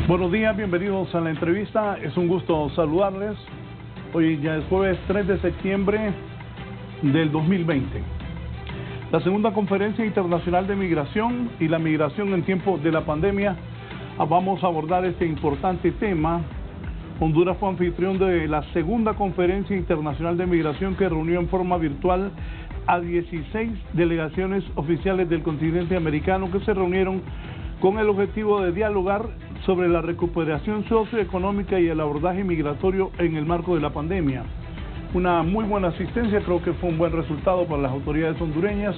Buenos días, bienvenidos a la entrevista. Es un gusto saludarles. Hoy ya es jueves 3 de septiembre del 2020. La segunda conferencia internacional de migración y la migración en tiempos de la pandemia. Vamos a abordar este importante tema. Honduras fue anfitrión de la segunda conferencia internacional de migración que reunió en forma virtual a 16 delegaciones oficiales del continente americano que se reunieron con el objetivo de dialogar sobre la recuperación socioeconómica y el abordaje migratorio en el marco de la pandemia. Una muy buena asistencia, creo que fue un buen resultado para las autoridades hondureñas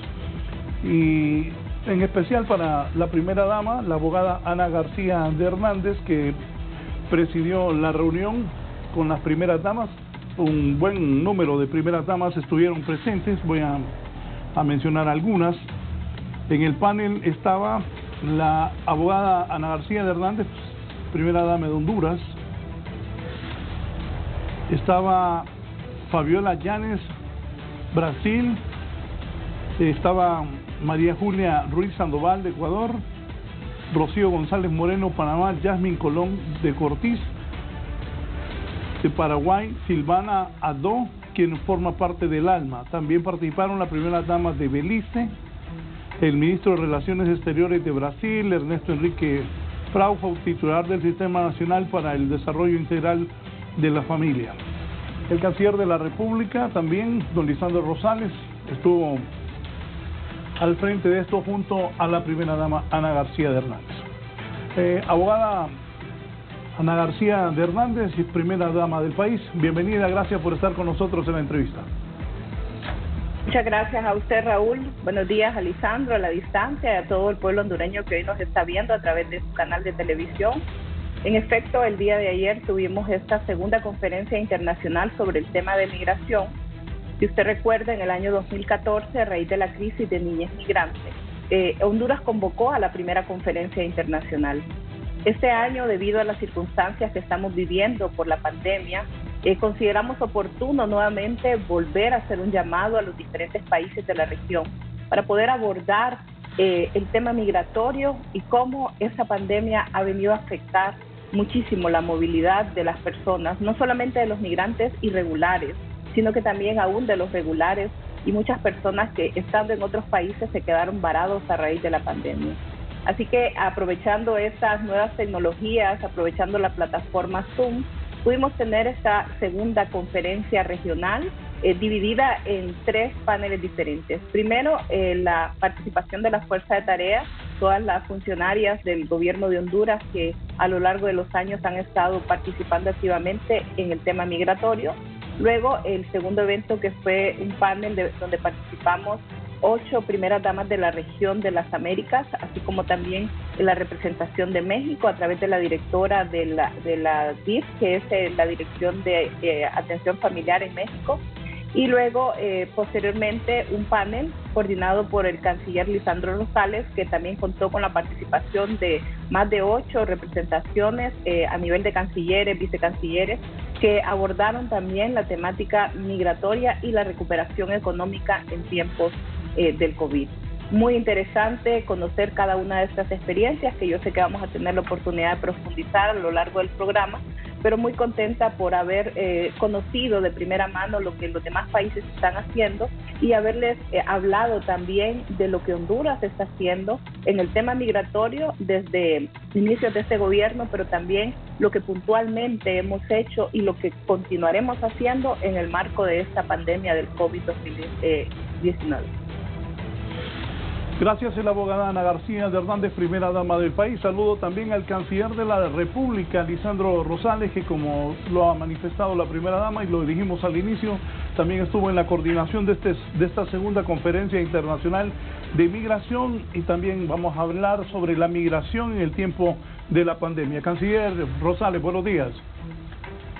y en especial para la primera dama, la abogada Ana García de Hernández, que presidió la reunión con las primeras damas. Un buen número de primeras damas estuvieron presentes, voy a mencionar algunas. En el panel estaba la abogada Ana García de Hernández, primera dama de Honduras. Estaba Fabiola Llanes, Brasil. Estaba María Julia Ruiz Sandoval, de Ecuador. Rocío González Moreno, Panamá. Yasmin Colón, de Cortiz. De Paraguay, Silvana Adó, quien forma parte del ALMA. También participaron las primeras damas de Belice, el ministro de Relaciones Exteriores de Brasil, Ernesto Enrique Fraujo, titular del Sistema Nacional para el Desarrollo Integral de la Familia. El canciller de la República también, don Lisandro Rosales, estuvo al frente de esto junto a la primera dama Ana García de Hernández. Abogada Ana García de Hernández, primera dama del país, bienvenida, gracias por estar con nosotros en la entrevista. Muchas gracias a usted, Raúl. Buenos días a Lisandro, a la distancia, y a todo el pueblo hondureño que hoy nos está viendo a través de su canal de televisión. En efecto, el día de ayer tuvimos esta segunda conferencia internacional sobre el tema de migración. Si usted recuerda, en el año 2014, a raíz de la crisis de niñez migrantes, Honduras convocó a la primera conferencia internacional. Este año, debido a las circunstancias que estamos viviendo por la pandemia, consideramos oportuno nuevamente volver a hacer un llamado a los diferentes países de la región para poder abordar el tema migratorio y cómo esa pandemia ha venido a afectar muchísimo la movilidad de las personas, no solamente de los migrantes irregulares, sino que también aún de los regulares y muchas personas que estando en otros países se quedaron varados a raíz de la pandemia. Así que aprovechando estas nuevas tecnologías, aprovechando la plataforma Zoom, pudimos tener esta segunda conferencia regional dividida en 3 paneles diferentes. Primero, la participación de la Fuerza de Tarea, todas las funcionarias del gobierno de Honduras que a lo largo de los años han estado participando activamente en el tema migratorio. Luego, el segundo evento, que fue un panel donde participamos 8 primeras damas de la región de las Américas, así como también la representación de México a través de la directora de la DIF, que es la Dirección de Atención Familiar en México. Y luego, posteriormente, un panel coordinado por el canciller Lisandro Rosales, que también contó con la participación de más de 8 representaciones a nivel de cancilleres, vicecancilleres, que abordaron también la temática migratoria y la recuperación económica en tiempos del COVID. Muy interesante conocer cada una de estas experiencias, que yo sé que vamos a tener la oportunidad de profundizar a lo largo del programa, pero muy contenta por haber conocido de primera mano lo que los demás países están haciendo y haberles hablado también de lo que Honduras está haciendo en el tema migratorio desde inicios de este gobierno, pero también lo que puntualmente hemos hecho y lo que continuaremos haciendo en el marco de esta pandemia del COVID-19. Gracias, la abogada Ana García de Hernández, primera dama del país. Saludo también al canciller de la República, Lisandro Rosales, que como lo ha manifestado la primera dama y lo dijimos al inicio, también estuvo en la coordinación de esta segunda conferencia internacional de migración, y también vamos a hablar sobre la migración en el tiempo de la pandemia. Canciller Rosales, buenos días.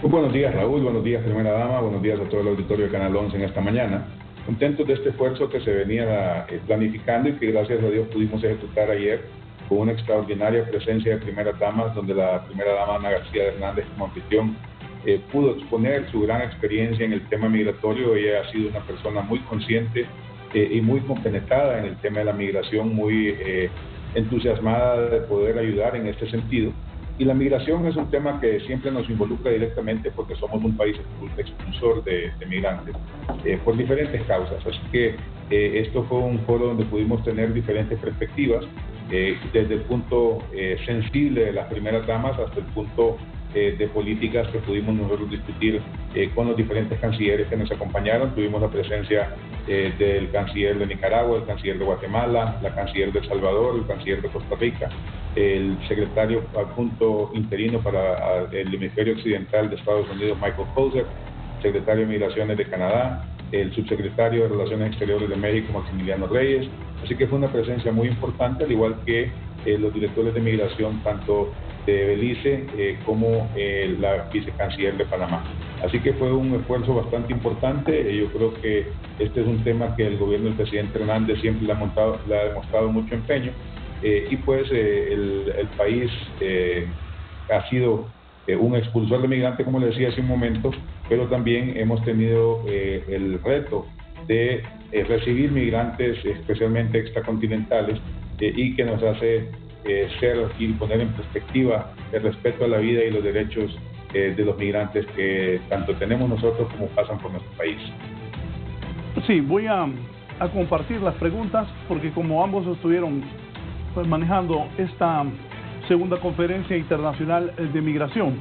Muy buenos días, Raúl, buenos días, primera dama, buenos días a todo el auditorio de Canal 11 en esta mañana. Contentos de este esfuerzo que se venía planificando y que gracias a Dios pudimos ejecutar ayer con una extraordinaria presencia de primeras damas, donde la primera dama Ana García de Hernández como anfitrión pudo exponer su gran experiencia en el tema migratorio. Ella ha sido una persona muy consciente y muy compenetrada en el tema de la migración, muy entusiasmada de poder ayudar en este sentido. Y la migración es un tema que siempre nos involucra directamente porque somos un país expulsor de migrantes por diferentes causas. Así que esto fue un foro donde pudimos tener diferentes perspectivas, desde el punto sensible de las primeras damas hasta el punto de políticas que pudimos nosotros discutir con los diferentes cancilleres que nos acompañaron. Tuvimos la presencia del canciller de Nicaragua, el canciller de Guatemala, la canciller de El Salvador, el canciller de Costa Rica, el secretario adjunto interino para el hemisferio occidental de Estados Unidos, Michael Kozer, secretario de Migraciones de Canadá, el subsecretario de Relaciones Exteriores de México, Maximiliano Reyes. Así que fue una presencia muy importante, al igual que los directores de migración, tanto de Belice como la vicecanciller de Panamá. Así que fue un esfuerzo bastante importante. Yo creo que este es un tema que el gobierno del presidente Hernández siempre le ha demostrado mucho empeño, y pues el país ha sido un expulsor de migrantes, como le decía hace un momento, pero también hemos tenido el reto de recibir migrantes, especialmente extracontinentales, y que nos hace ser y poner en perspectiva el respeto a la vida y los derechos de los migrantes que tanto tenemos nosotros como pasan por nuestro país. Sí, voy a compartir las preguntas porque como ambos estuvieron pues, manejando esta segunda conferencia internacional de migración.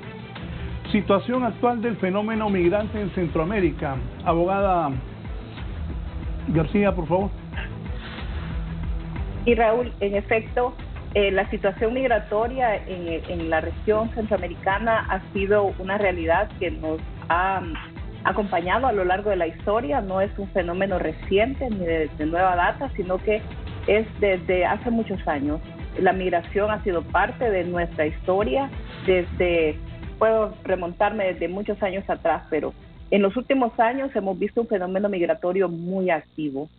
Situación actual del fenómeno migrante en Centroamérica. Abogada García, por favor. Y Raúl, en efecto, la situación migratoria en la región centroamericana ha sido una realidad que nos ha acompañado a lo largo de la historia. No es un fenómeno reciente ni de nueva data, sino que es desde hace muchos años. La migración ha sido parte de nuestra historia puedo remontarme desde muchos años atrás, pero en los últimos años hemos visto un fenómeno migratorio muy activo.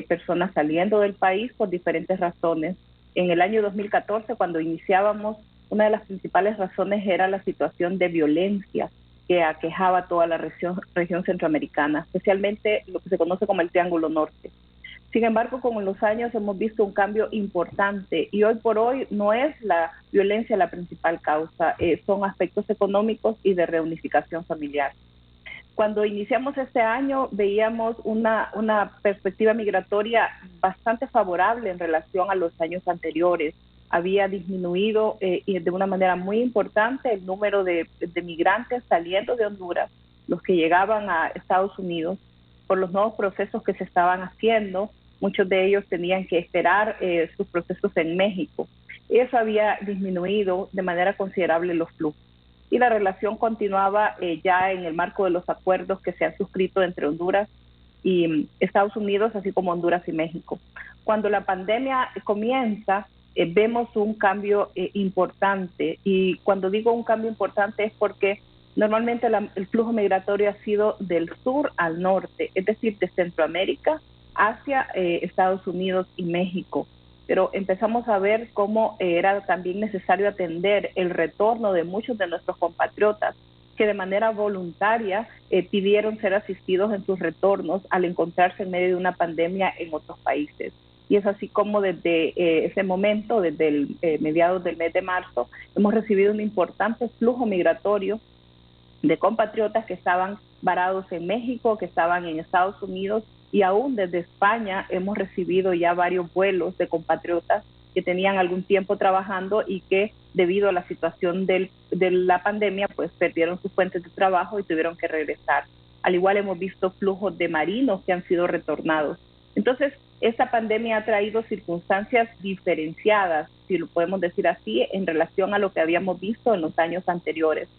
Personas saliendo del país por diferentes razones. En el año 2014, cuando iniciábamos, una de las principales razones era la situación de violencia que aquejaba toda la región centroamericana, especialmente lo que se conoce como el Triángulo Norte. Sin embargo, con los años hemos visto un cambio importante y hoy por hoy no es la violencia la principal causa, son aspectos económicos y de reunificación familiar. Cuando iniciamos este año veíamos una perspectiva migratoria bastante favorable en relación a los años anteriores. Había disminuido y de una manera muy importante el número de migrantes saliendo de Honduras, los que llegaban a Estados Unidos, por los nuevos procesos que se estaban haciendo. Muchos de ellos tenían que esperar sus procesos en México. Eso había disminuido de manera considerable los flujos. Y la relación continuaba ya en el marco de los acuerdos que se han suscrito entre Honduras y Estados Unidos, así como Honduras y México. Cuando la pandemia comienza, vemos un cambio importante. Y cuando digo un cambio importante es porque normalmente el flujo migratorio ha sido del sur al norte, es decir, de Centroamérica hacia Estados Unidos y México. Pero empezamos a ver cómo era también necesario atender el retorno de muchos de nuestros compatriotas que de manera voluntaria pidieron ser asistidos en sus retornos al encontrarse en medio de una pandemia en otros países. Y es así como desde ese momento, desde mediados del mes de marzo, hemos recibido un importante flujo migratorio de compatriotas que estaban varados en México, que estaban en Estados Unidos, y aún desde España hemos recibido ya varios vuelos de compatriotas que tenían algún tiempo trabajando y que debido a la situación de la pandemia pues perdieron sus fuentes de trabajo y tuvieron que regresar. Al igual hemos visto flujos de marinos que han sido retornados. Entonces, esta pandemia ha traído circunstancias diferenciadas, si lo podemos decir así, en relación a lo que habíamos visto en los años anteriores.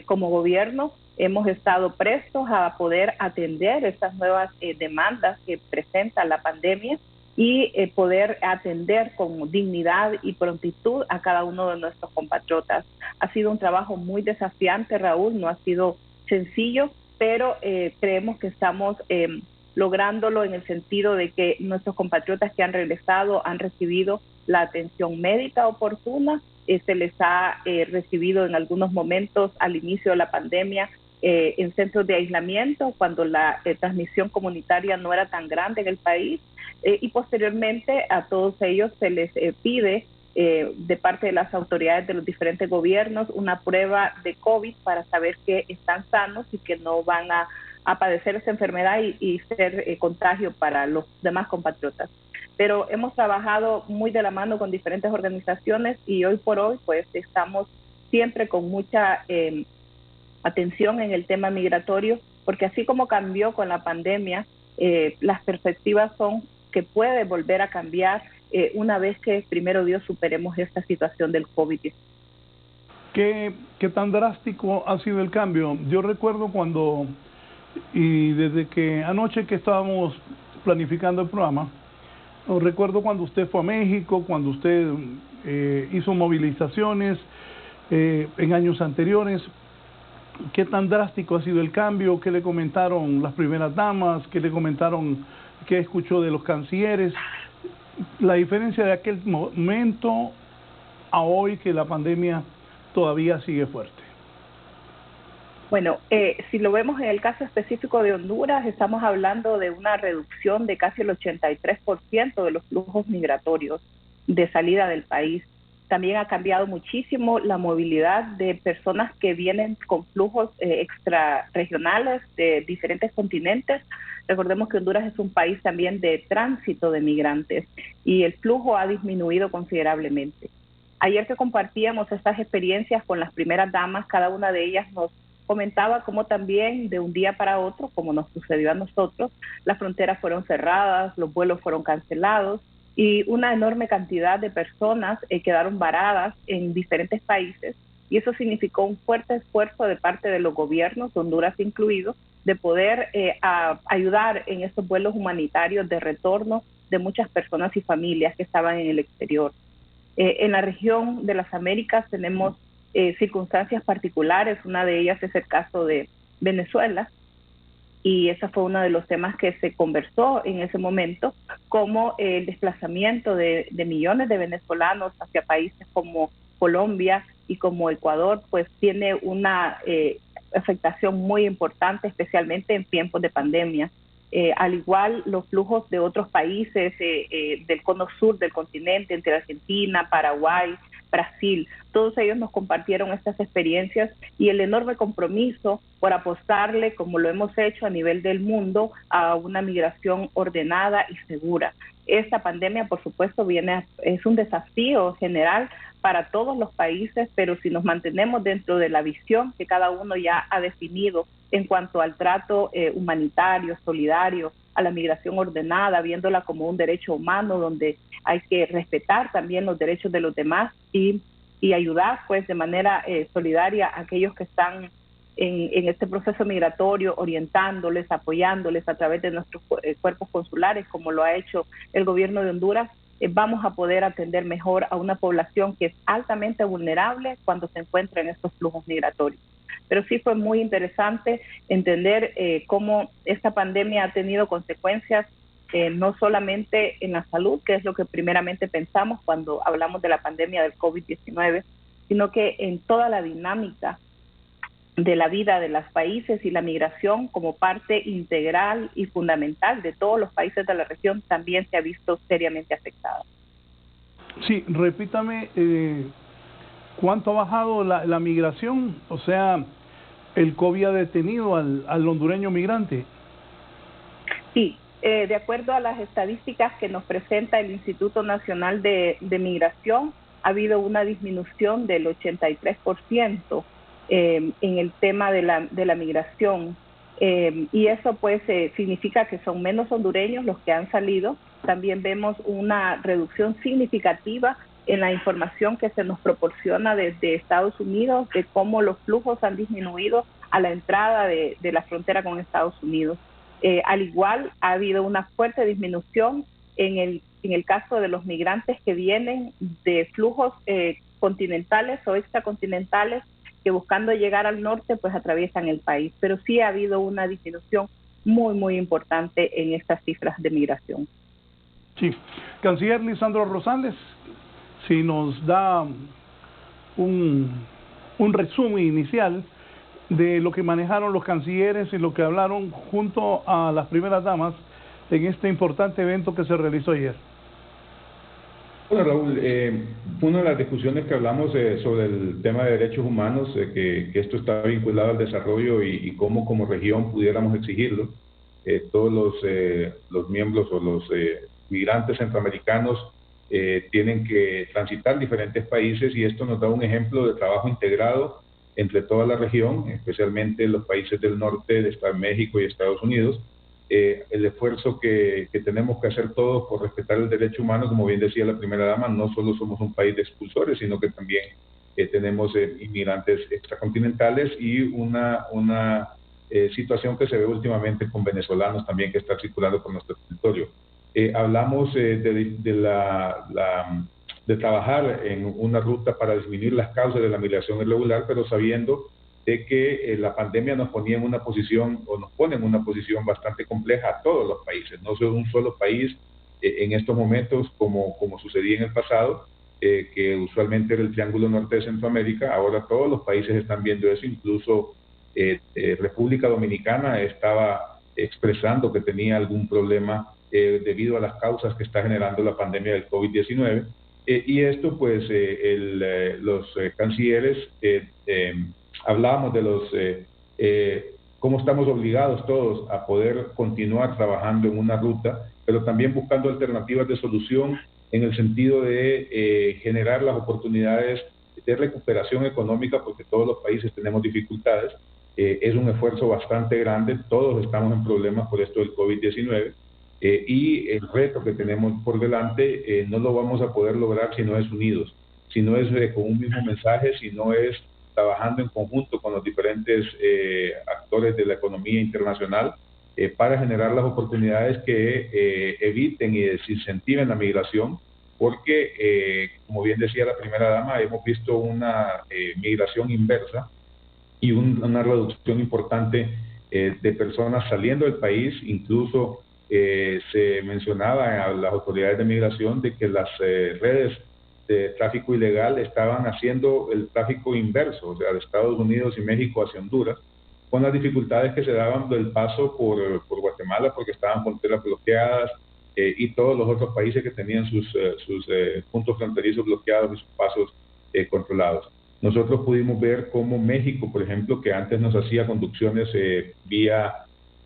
Como gobierno hemos estado prestos a poder atender estas nuevas demandas que presenta la pandemia y poder atender con dignidad y prontitud a cada uno de nuestros compatriotas. Ha sido un trabajo muy desafiante, Raúl, no ha sido sencillo, pero creemos que estamos lográndolo en el sentido de que nuestros compatriotas que han regresado han recibido la atención médica oportuna, se les ha recibido en algunos momentos al inicio de la pandemia en centros de aislamiento cuando la transmisión comunitaria no era tan grande en el país y posteriormente a todos ellos se les pide de parte de las autoridades de los diferentes gobiernos una prueba de COVID para saber que están sanos y que no van a padecer esta enfermedad y ser contagio para los demás compatriotas. Pero hemos trabajado muy de la mano con diferentes organizaciones y hoy por hoy pues estamos siempre con mucha atención en el tema migratorio, porque así como cambió con la pandemia, las perspectivas son que puede volver a cambiar una vez que primero Dios superemos esta situación del COVID-19. ¿Qué tan drástico ha sido el cambio? Yo recuerdo cuando, y desde que anoche que estábamos planificando el programa, recuerdo cuando usted fue a México, cuando usted hizo movilizaciones en años anteriores. ¿Qué tan drástico ha sido el cambio? ¿Qué le comentaron las primeras damas? ¿Qué le comentaron? ¿Qué escuchó de los cancilleres? La diferencia de aquel momento a hoy, que la pandemia todavía sigue fuerte. Bueno, si lo vemos en el caso específico de Honduras, estamos hablando de una reducción de casi el 83% de los flujos migratorios de salida del país. También ha cambiado muchísimo la movilidad de personas que vienen con flujos extrarregionales de diferentes continentes. Recordemos que Honduras es un país también de tránsito de migrantes y el flujo ha disminuido considerablemente. Ayer que compartíamos estas experiencias con las primeras damas, cada una de ellas nos comentaba cómo también de un día para otro, como nos sucedió a nosotros, las fronteras fueron cerradas, los vuelos fueron cancelados y una enorme cantidad de personas quedaron varadas en diferentes países, y eso significó un fuerte esfuerzo de parte de los gobiernos, Honduras incluido, de poder ayudar en estos vuelos humanitarios de retorno de muchas personas y familias que estaban en el exterior. En la región de las Américas tenemos circunstancias particulares. Una de ellas es el caso de Venezuela, y ese fue uno de los temas que se conversó en ese momento, como el desplazamiento de millones de venezolanos hacia países como Colombia y como Ecuador, pues tiene una afectación muy importante, especialmente en tiempos de pandemia. Al igual los flujos de otros países del cono sur del continente, entre Argentina, Paraguay, Brasil, todos ellos nos compartieron estas experiencias y el enorme compromiso por apostarle, como lo hemos hecho a nivel del mundo, a una migración ordenada y segura. Esta pandemia, por supuesto, es un desafío general para todos los países, pero si nos mantenemos dentro de la visión que cada uno ya ha definido en cuanto al trato humanitario, solidario, a la migración ordenada, viéndola como un derecho humano donde hay que respetar también los derechos de los demás y ayudar pues de manera solidaria a aquellos que están en este proceso migratorio, orientándoles, apoyándoles a través de nuestros cuerpos consulares, como lo ha hecho el gobierno de Honduras. Vamos a poder atender mejor a una población que es altamente vulnerable cuando se encuentra en estos flujos migratorios. Pero sí fue muy interesante entender cómo esta pandemia ha tenido consecuencias no solamente en la salud, que es lo que primeramente pensamos cuando hablamos de la pandemia del COVID-19, sino que en toda la dinámica de la vida de los países y la migración como parte integral y fundamental de todos los países de la región también se ha visto seriamente afectada. Sí, repítame, ¿cuánto ha bajado la migración? O sea, ¿el COVID ha detenido al hondureño migrante? Sí, de acuerdo a las estadísticas que nos presenta el Instituto Nacional de Migración, ha habido una disminución del 83% en el tema de la migración. Y eso pues significa que son menos hondureños los que han salido. También vemos una reducción significativa en la información que se nos proporciona desde Estados Unidos de cómo los flujos han disminuido a la entrada de la frontera con Estados Unidos. Al igual, ha habido una fuerte disminución en el caso de los migrantes que vienen de flujos continentales o extracontinentales que buscando llegar al norte pues atraviesan el país. Pero sí ha habido una disminución muy, muy importante en estas cifras de migración. Sí. Canciller Lisandro Rosales, si nos da un resumen inicial de lo que manejaron los cancilleres y lo que hablaron junto a las primeras damas en este importante evento que se realizó ayer. Bueno, Raúl, una de las discusiones que hablamos sobre el tema de derechos humanos, que esto está vinculado al desarrollo y cómo como región pudiéramos exigirlo. Todos los miembros o los migrantes centroamericanos tienen que transitar diferentes países y esto nos da un ejemplo de trabajo integrado entre toda la región, especialmente los países del norte de México y Estados Unidos. El esfuerzo que tenemos que hacer todos por respetar el derecho humano, como bien decía la primera dama, no solo somos un país de expulsores, sino que también tenemos inmigrantes extracontinentales y una situación que se ve últimamente con venezolanos también que están circulando por nuestro territorio. Hablamos de trabajar en una ruta para disminuir las causas de la migración irregular, pero sabiendo de que la pandemia nos ponía en una posición, o nos pone en una posición bastante compleja a todos los países, no solo un solo país en estos momentos, como sucedía en el pasado, que usualmente era el Triángulo Norte de Centroamérica. Ahora todos los países están viendo eso, incluso República Dominicana estaba expresando que tenía algún problema debido a las causas que está generando la pandemia del COVID-19. Y esto, pues, los cancilleres hablábamos de cómo estamos obligados todos a poder continuar trabajando en una ruta, pero también buscando alternativas de solución en el sentido de generar las oportunidades de recuperación económica, porque todos los países tenemos dificultades. Es un esfuerzo bastante grande, todos estamos en problemas por esto del COVID-19, y el reto que tenemos por delante no lo vamos a poder lograr si no es unidos, si no es con un mismo mensaje, si no es trabajando en conjunto con los diferentes actores de la economía internacional para generar las oportunidades que eviten y desincentiven la migración, porque, como bien decía la primera dama, hemos visto una migración inversa y una reducción importante de personas saliendo del país. Incluso se mencionaba a las autoridades de migración de que las redes de tráfico ilegal estaban haciendo el tráfico inverso, o sea, de Estados Unidos y México hacia Honduras, con las dificultades que se daban del paso por Guatemala, porque estaban fronteras bloqueadas y todos los otros países que tenían sus puntos fronterizos bloqueados y sus pasos controlados. Nosotros pudimos ver cómo México, por ejemplo, que antes nos hacía conducciones vía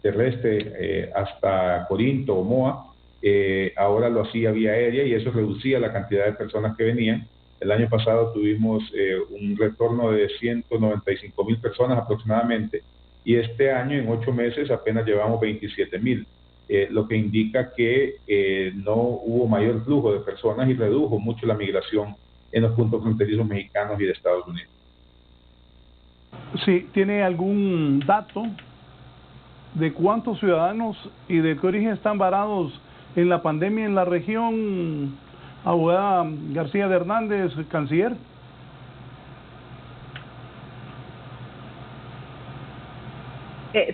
terrestre hasta Corinto o Moa, ahora lo hacía vía aérea y eso reducía la cantidad de personas que venían. El año pasado tuvimos un retorno de 195,000 personas aproximadamente y este año en 8 meses apenas llevamos 27,000, lo que indica que no hubo mayor flujo de personas y redujo mucho la migración en los puntos fronterizos mexicanos y de Estados Unidos. Sí, ¿tiene algún dato de cuántos ciudadanos y de qué origen están varados en la pandemia en la región, abogada García de Hernández, canciller?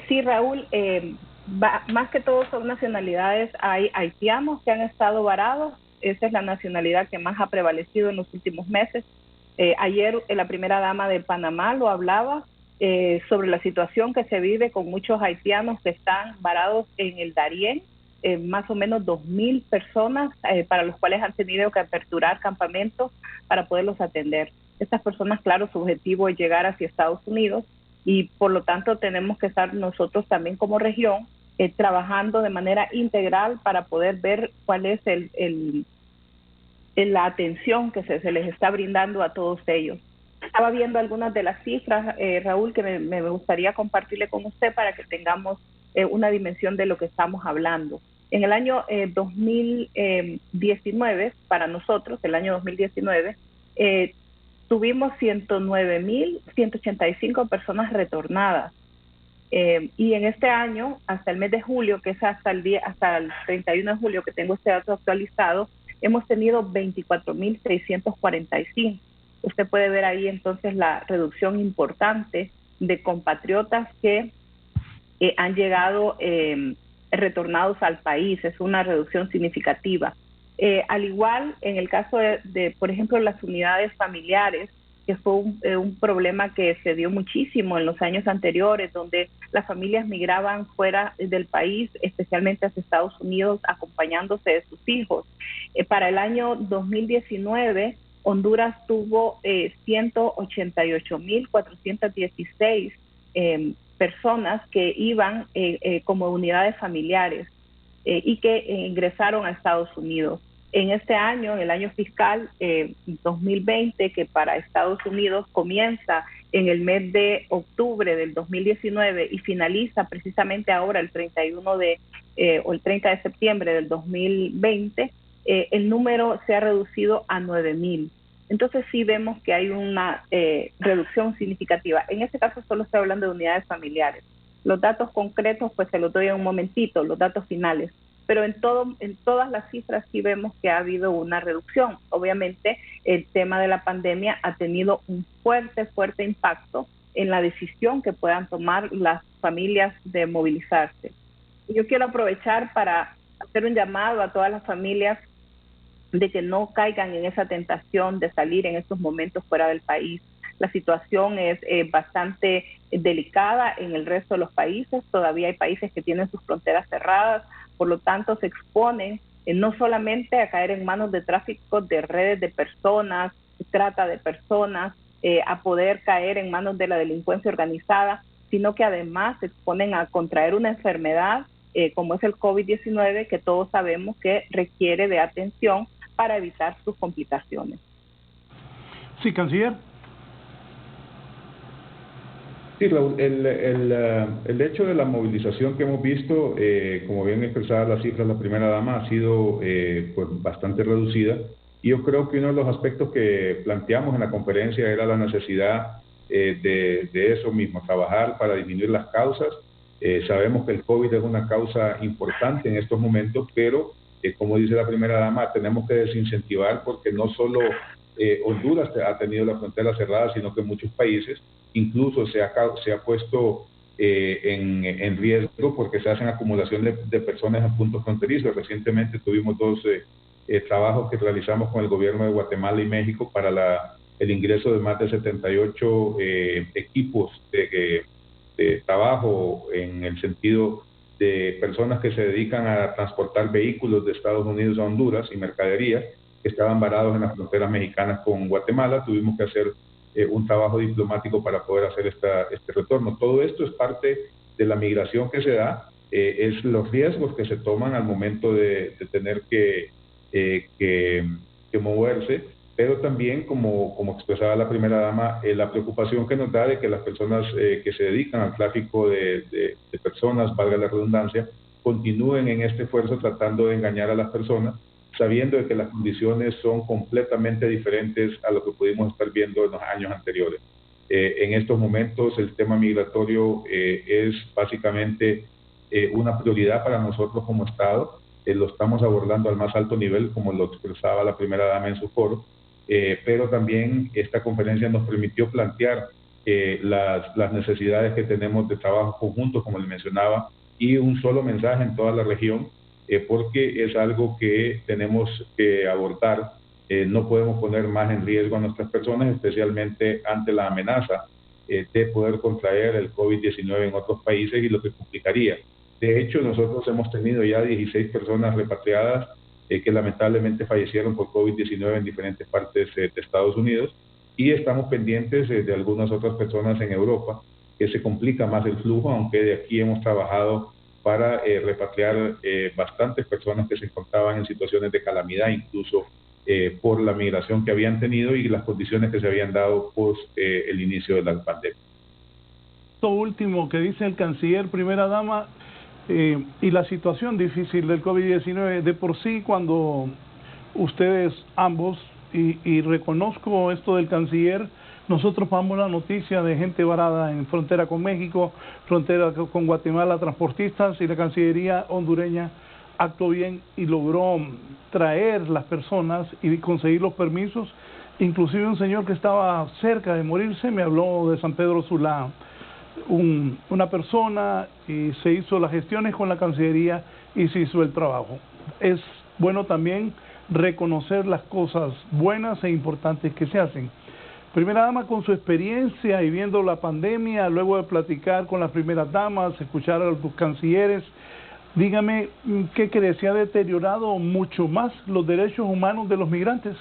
Sí, Raúl, más que todo son nacionalidades. Hay haitianos que han estado varados. Esa es la nacionalidad que más ha prevalecido en los últimos meses. Ayer la primera dama de Panamá lo hablaba sobre la situación que se vive con muchos haitianos que están varados en el Darién, más o menos 2,000 personas para los cuales han tenido que aperturar campamentos para poderlos atender. Estas personas, claro, su objetivo es llegar hacia Estados Unidos y por lo tanto tenemos que estar nosotros también como región trabajando de manera integral para poder ver cuál es la atención que se les está brindando a todos ellos. Estaba viendo algunas de las cifras, Raúl, que me gustaría compartirle con usted para que tengamos una dimensión de lo que estamos hablando. En el año 2019, para nosotros, el año 2019, tuvimos 109,185 personas retornadas. Y en este año, hasta el mes de julio, que es hasta el 31 de julio que tengo este dato actualizado, hemos tenido 24,645. Usted puede ver ahí entonces la reducción importante de compatriotas que han llegado retornados al país. Es una reducción significativa. Al igual, en el caso de, por ejemplo, las unidades familiares, que fue un problema que se dio muchísimo en los años anteriores, donde las familias migraban fuera del país, especialmente hacia Estados Unidos, acompañándose de sus hijos. Para el año 2019, Honduras tuvo 188.416 personas que iban como unidades familiares y que ingresaron a Estados Unidos. En este año, en el año fiscal 2020, que para Estados Unidos comienza en el mes de octubre del 2019 y finaliza precisamente ahora el 31 o el 30 de septiembre del 2020, el número se ha reducido a 9,000. Entonces sí vemos que hay una reducción significativa. En este caso solo estoy hablando de unidades familiares. Los datos concretos pues se los doy en un momentito, los datos finales. Pero en todas las cifras sí vemos que ha habido una reducción. Obviamente el tema de la pandemia ha tenido un fuerte impacto en la decisión que puedan tomar las familias de movilizarse. Yo quiero aprovechar para hacer un llamado a todas las familias de que no caigan en esa tentación de salir en estos momentos fuera del país. La situación es bastante delicada en el resto de los países. Todavía hay países que tienen sus fronteras cerradas, por lo tanto se exponen no solamente a caer en manos de tráfico de redes de personas, trata de personas, a poder caer en manos de la delincuencia organizada, sino que además se exponen a contraer una enfermedad como es el COVID-19, que todos sabemos que requiere de atención para evitar sus complicaciones. Sí, canciller. Sí, Raúl, el hecho de la movilización que hemos visto, como bien expresadas las cifras, la primera dama ha sido pues bastante reducida. Y yo creo que uno de los aspectos que planteamos en la conferencia era la necesidad de eso mismo, trabajar para disminuir las causas. Sabemos que el COVID es una causa importante en estos momentos, pero como dice la primera dama, tenemos que desincentivar porque no solo Honduras ha tenido la frontera cerrada, sino que muchos países incluso se ha puesto en riesgo porque se hacen acumulación de personas en puntos fronterizos. Recientemente tuvimos dos trabajos que realizamos con el gobierno de Guatemala y México para el ingreso de más de 78 equipos de trabajo en el sentido de personas que se dedican a transportar vehículos de Estados Unidos a Honduras y mercaderías que estaban varados en las fronteras mexicanas con Guatemala. Tuvimos que hacer un trabajo diplomático para poder hacer este retorno. Todo esto es parte de la migración que se da, es los riesgos que se toman al momento de tener que moverse, pero también, como expresaba la primera dama, la preocupación que nos da de que las personas que se dedican al tráfico de personas, valga la redundancia, continúen en este esfuerzo tratando de engañar a las personas, sabiendo de que las condiciones son completamente diferentes a lo que pudimos estar viendo en los años anteriores. En estos momentos el tema migratorio es básicamente una prioridad para nosotros como Estado. Lo estamos abordando al más alto nivel, como lo expresaba la primera dama en su foro, pero también esta conferencia nos permitió plantear las necesidades que tenemos de trabajo conjunto, como le mencionaba, y un solo mensaje en toda la región, porque es algo que tenemos que abordar. No podemos poner más en riesgo a nuestras personas, especialmente ante la amenaza de poder contraer el COVID-19 en otros países y lo que complicaría. De hecho, nosotros hemos tenido ya 16 personas repatriadas que lamentablemente fallecieron por COVID-19 en diferentes partes de Estados Unidos, y estamos pendientes de algunas otras personas en Europa, que se complica más el flujo, aunque de aquí hemos trabajado para repatriar bastantes personas que se encontraban en situaciones de calamidad, incluso por la migración que habían tenido y las condiciones que se habían dado post el inicio de la pandemia. Lo último que dice el canciller, primera dama, y la situación difícil del COVID-19, de por sí cuando ustedes ambos, y reconozco esto del canciller, nosotros pagamos la noticia de gente varada en frontera con México, frontera con Guatemala, transportistas, y la Cancillería hondureña actuó bien y logró traer las personas y conseguir los permisos. Inclusive un señor que estaba cerca de morirse me habló de San Pedro Sula, una persona, y se hizo las gestiones con la Cancillería y se hizo el trabajo. Es bueno también reconocer las cosas buenas e importantes que se hacen. Primera dama, con su experiencia y viendo la pandemia, luego de platicar con las primeras damas, escuchar a los cancilleres, dígame, ¿qué cree? ¿Se ha deteriorado mucho más los derechos humanos de los migrantes?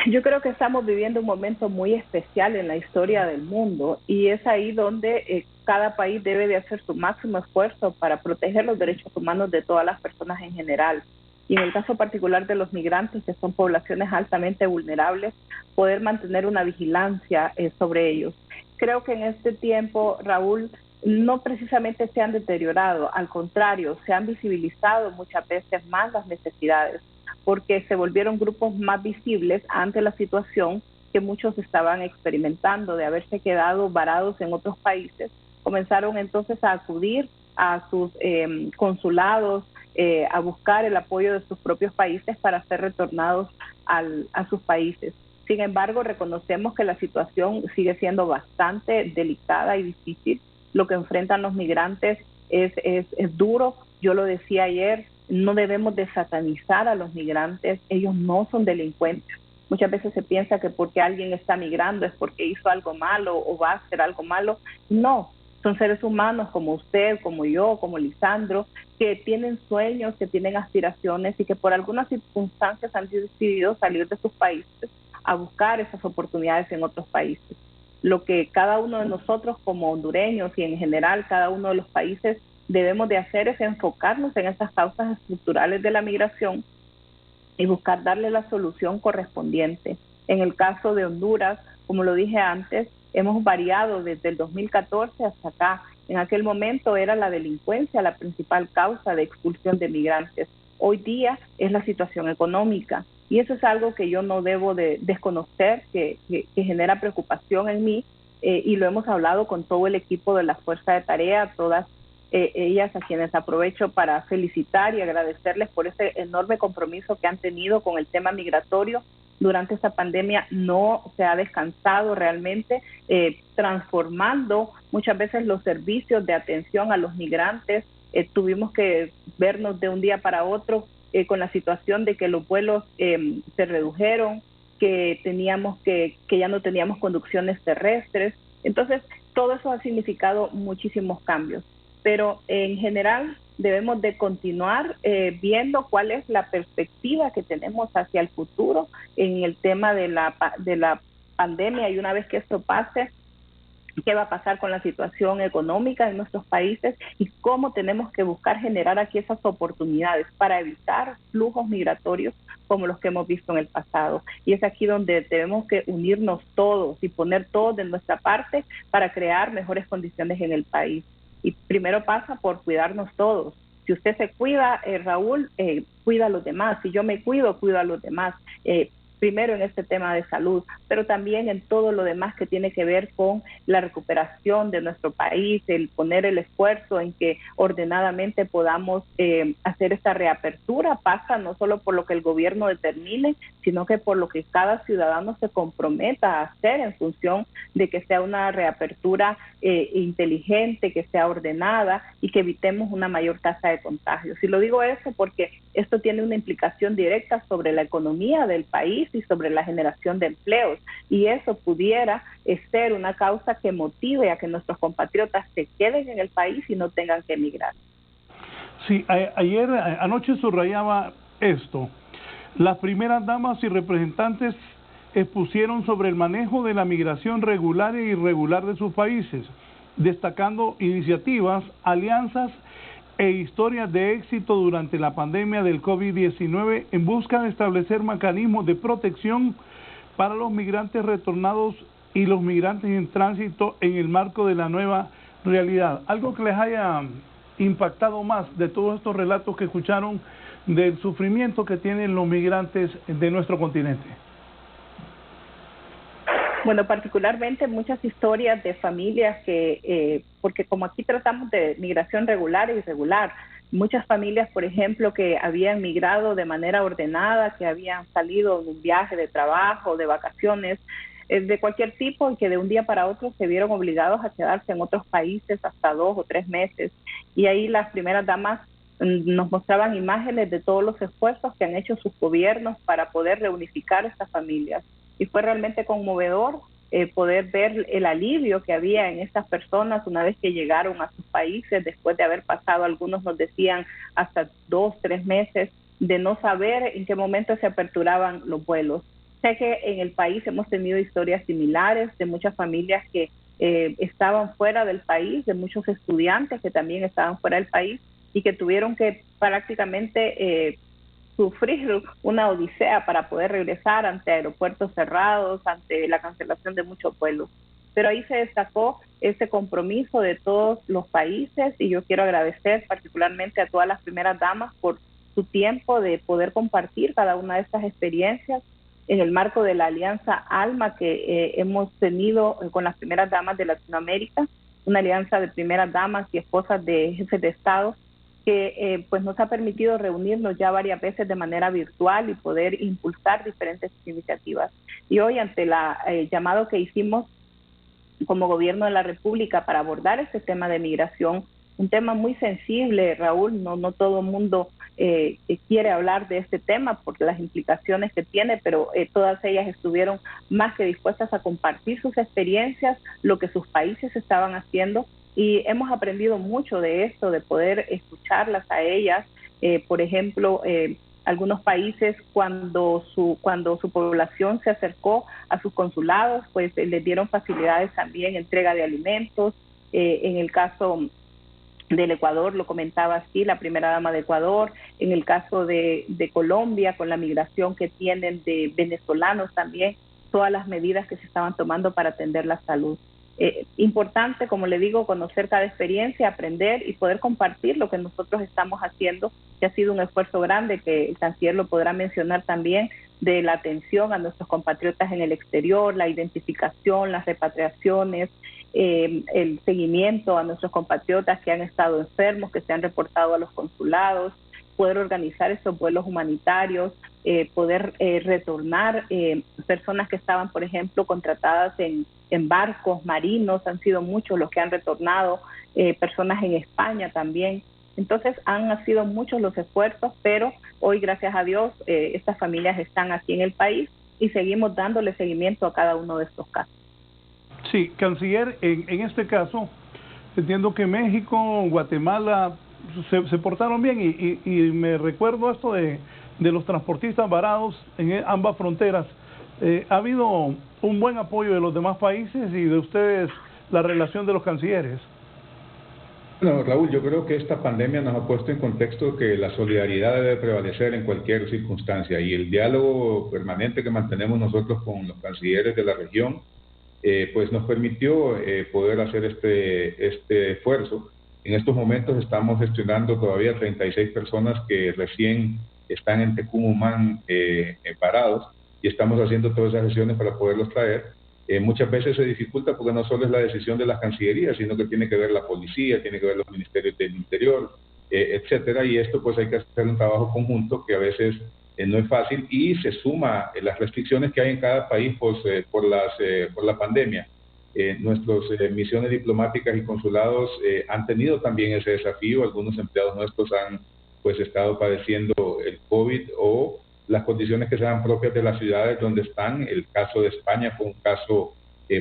Yo creo que estamos viviendo un momento muy especial en la historia del mundo y es ahí donde cada país debe de hacer su máximo esfuerzo para proteger los derechos humanos de todas las personas en general. Y en el caso particular de los migrantes, que son poblaciones altamente vulnerables, poder mantener una vigilancia sobre ellos. Creo que en este tiempo, Raúl, no precisamente se han deteriorado, al contrario, se han visibilizado muchas veces más las necesidades, porque se volvieron grupos más visibles ante la situación que muchos estaban experimentando de haberse quedado varados en otros países. Comenzaron entonces a acudir a sus consulados, a buscar el apoyo de sus propios países para ser retornados a sus países. Sin embargo, reconocemos que la situación sigue siendo bastante delicada y difícil. Lo que enfrentan los migrantes es duro. Yo lo decía ayer, no debemos de satanizar a los migrantes, ellos no son delincuentes. Muchas veces se piensa que porque alguien está migrando es porque hizo algo malo o va a hacer algo malo. No, son seres humanos como usted, como yo, como Lisandro, que tienen sueños, que tienen aspiraciones y que por algunas circunstancias han decidido salir de sus países a buscar esas oportunidades en otros países. Lo que cada uno de nosotros como hondureños y en general cada uno de los países debemos de hacer es enfocarnos en esas causas estructurales de la migración y buscar darle la solución correspondiente. En el caso de Honduras, como lo dije antes, hemos variado desde el 2014 hasta acá. En aquel momento era la delincuencia la principal causa de expulsión de migrantes. Hoy día es la situación económica y eso es algo que yo no debo de desconocer, que genera preocupación en mí y lo hemos hablado con todo el equipo de la Fuerza de Tarea, todas ellas a quienes aprovecho para felicitar y agradecerles por ese enorme compromiso que han tenido con el tema migratorio. Durante esta pandemia no se ha descansado realmente, transformando muchas veces los servicios de atención a los migrantes. Tuvimos que vernos de un día para otro con la situación de que los vuelos se redujeron, que ya no teníamos conducciones terrestres. Entonces, todo eso ha significado muchísimos cambios. Pero en general debemos de continuar viendo cuál es la perspectiva que tenemos hacia el futuro en el tema de la pandemia y una vez que esto pase, qué va a pasar con la situación económica en nuestros países y cómo tenemos que buscar generar aquí esas oportunidades para evitar flujos migratorios como los que hemos visto en el pasado. Y es aquí donde tenemos que unirnos todos y poner todos de nuestra parte para crear mejores condiciones en el país. Y primero pasa por cuidarnos todos. Si usted se cuida, Raúl, cuida a los demás. Si yo me cuido, cuido a los demás. Primero en este tema de salud, pero también en todo lo demás que tiene que ver con la recuperación de nuestro país, el poner el esfuerzo en que ordenadamente podamos hacer esta reapertura. Pasa no solo por lo que el gobierno determine, sino que por lo que cada ciudadano se comprometa a hacer en función de que sea una reapertura inteligente, que sea ordenada y que evitemos una mayor tasa de contagios. Y lo digo eso porque esto tiene una implicación directa sobre la economía del país y sobre la generación de empleos, y eso pudiera ser una causa que motive a que nuestros compatriotas se queden en el país y no tengan que emigrar. Sí, anoche subrayaba esto. Las primeras damas y representantes expusieron sobre el manejo de la migración regular e irregular de sus países, destacando iniciativas, alianzas e historias de éxito durante la pandemia del COVID-19 en busca de establecer mecanismos de protección para los migrantes retornados y los migrantes en tránsito en el marco de la nueva realidad. Algo que les haya impactado más de todos estos relatos que escucharon del sufrimiento que tienen los migrantes de nuestro continente. Bueno, particularmente muchas historias de familias que, porque como aquí tratamos de migración regular e irregular, muchas familias, por ejemplo, que habían migrado de manera ordenada, que habían salido de un viaje de trabajo, de vacaciones, de cualquier tipo, y que de un día para otro se vieron obligados a quedarse en otros países hasta 2 o 3 meses. Y ahí las primeras damas nos mostraban imágenes de todos los esfuerzos que han hecho sus gobiernos para poder reunificar estas familias. Y fue realmente conmovedor poder ver el alivio que había en estas personas una vez que llegaron a sus países, después de haber pasado, algunos nos decían, hasta 2, 3 meses de no saber en qué momento se aperturaban los vuelos. Sé que en el país hemos tenido historias similares de muchas familias que estaban fuera del país, de muchos estudiantes que también estaban fuera del país y que tuvieron que prácticamente sufrir una odisea para poder regresar ante aeropuertos cerrados, ante la cancelación de muchos vuelos. Pero ahí se destacó ese compromiso de todos los países y yo quiero agradecer particularmente a todas las primeras damas por su tiempo de poder compartir cada una de estas experiencias en el marco de la alianza ALMA que hemos tenido con las primeras damas de Latinoamérica, una alianza de primeras damas y esposas de jefes de Estado que pues nos ha permitido reunirnos ya varias veces de manera virtual y poder impulsar diferentes iniciativas. Y hoy, ante el llamado que hicimos como gobierno de la República para abordar este tema de migración, un tema muy sensible, Raúl, no todo el mundo quiere hablar de este tema por las implicaciones que tiene, pero todas ellas estuvieron más que dispuestas a compartir sus experiencias, lo que sus países estaban haciendo, y hemos aprendido mucho de esto, de poder escucharlas a ellas. Por ejemplo, algunos países cuando su población se acercó a sus consulados, pues les dieron facilidades también, entrega de alimentos. En el caso del Ecuador, lo comentaba así, la primera dama de Ecuador. En el caso de Colombia, con la migración que tienen de venezolanos también, todas las medidas que se estaban tomando para atender la salud. Importante, como le digo, conocer cada experiencia, aprender y poder compartir lo que nosotros estamos haciendo, que ha sido un esfuerzo grande, que el canciller lo podrá mencionar también, de la atención a nuestros compatriotas en el exterior, la identificación, las repatriaciones, el seguimiento a nuestros compatriotas que han estado enfermos, que se han reportado a los consulados, poder organizar esos vuelos humanitarios, poder retornar personas que estaban, por ejemplo, contratadas en barcos marinos, han sido muchos los que han retornado, personas en España también. Entonces han sido muchos los esfuerzos, pero hoy, gracias a Dios, estas familias están aquí en el país y seguimos dándole seguimiento a cada uno de estos casos. Sí, canciller, en este caso, entiendo que México, Guatemala se portaron bien y me recuerdo esto de los transportistas varados en ambas fronteras. ¿Ha habido un buen apoyo de los demás países y de ustedes la relación de los cancilleres? Bueno, Raúl, yo creo que esta pandemia nos ha puesto en contexto que la solidaridad debe prevalecer en cualquier circunstancia y el diálogo permanente que mantenemos nosotros con los cancilleres de la región pues nos permitió poder hacer este esfuerzo. En estos momentos estamos gestionando todavía 36 personas que recién están en Tecumumán parados y estamos haciendo todas esas gestiones para poderlos traer. Muchas veces se dificulta porque no solo es la decisión de las cancillerías, sino que tiene que ver la policía, tiene que ver los ministerios del interior, etcétera, y esto pues hay que hacer un trabajo conjunto que a veces no es fácil y se suma las restricciones que hay en cada país pues, por la pandemia. Nuestras misiones diplomáticas y consulados han tenido también ese desafío. Algunos empleados nuestros han pues estado padeciendo el COVID o las condiciones que sean propias de las ciudades donde están. El caso de España fue un caso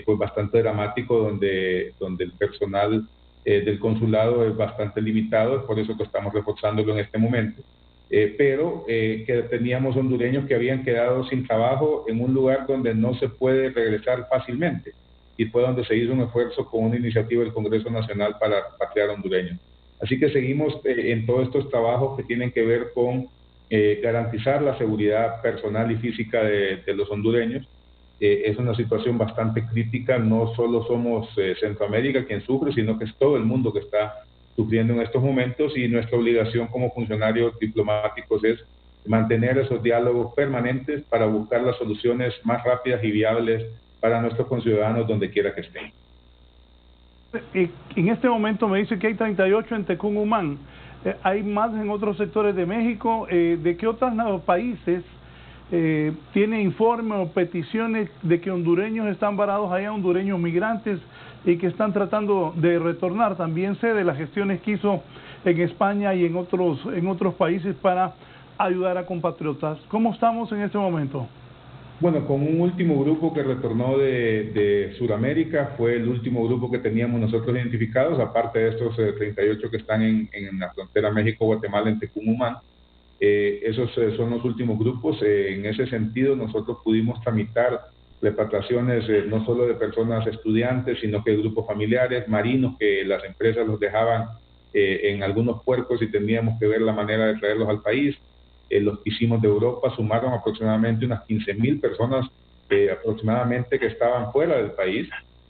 pues bastante dramático donde el personal del consulado es bastante limitado, es por eso que estamos reforzándolo en este momento. Pero que teníamos hondureños que habían quedado sin trabajo en un lugar donde no se puede regresar fácilmente y fue donde se hizo un esfuerzo con una iniciativa del Congreso Nacional para repatriar hondureños. Así que seguimos en todos estos trabajos que tienen que ver con garantizar la seguridad personal y física de los hondureños. Es una situación bastante crítica, no solo somos Centroamérica quien sufre, sino que es todo el mundo que está sufriendo en estos momentos y nuestra obligación como funcionarios diplomáticos es mantener esos diálogos permanentes para buscar las soluciones más rápidas y viables para nuestros conciudadanos donde quiera que estén. En este momento me dice que hay 38 en Tecumumán. ¿Hay más en otros sectores de México? ¿De qué otros países tiene informes o peticiones de que hondureños están varados allá, hondureños migrantes, y que están tratando de retornar? También sé de las gestiones que hizo en España y en otros países para ayudar a compatriotas. ¿Cómo estamos en este momento? Bueno, con un último grupo que retornó de Sudamérica, fue el último grupo que teníamos nosotros identificados, aparte de estos 38 que están en la frontera México-Guatemala, en Tecumumán. Esos son los últimos grupos. En ese sentido, nosotros pudimos tramitar repatriaciones no solo de personas estudiantes, sino que de grupos familiares, marinos, que las empresas los dejaban en algunos puertos y teníamos que ver la manera de traerlos al país. Los que hicimos de Europa sumaron aproximadamente unas 15.000 personas aproximadamente que estaban fuera del país,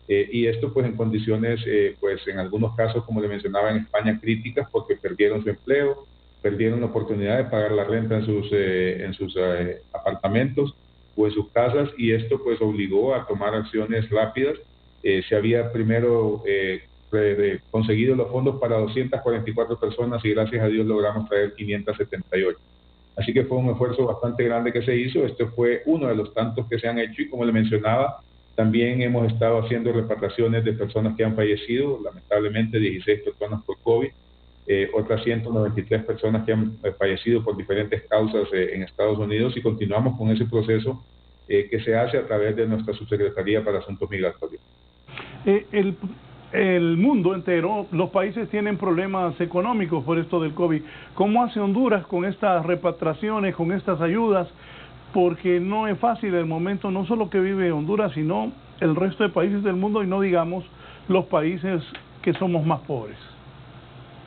y esto pues en condiciones, pues en algunos casos, como le mencionaba, en España, críticas, porque perdieron su empleo, perdieron la oportunidad de pagar la renta en sus apartamentos o en sus casas, y esto pues obligó a tomar acciones rápidas. Se había primero conseguido los fondos para 244 personas y gracias a Dios logramos traer 578. Así que fue un esfuerzo bastante grande que se hizo. Este fue uno de los tantos que se han hecho, y como le mencionaba, también hemos estado haciendo repatriaciones de personas que han fallecido, lamentablemente 16 personas por COVID, otras 193 personas que han fallecido por diferentes causas en Estados Unidos, y continuamos con ese proceso que se hace a través de nuestra Subsecretaría para Asuntos Migratorios. El mundo entero, los países tienen problemas económicos por esto del COVID. ¿Cómo hace Honduras con estas repatriaciones, con estas ayudas? Porque no es fácil el momento, no solo que vive Honduras, sino el resto de países del mundo, y no digamos los países que somos más pobres.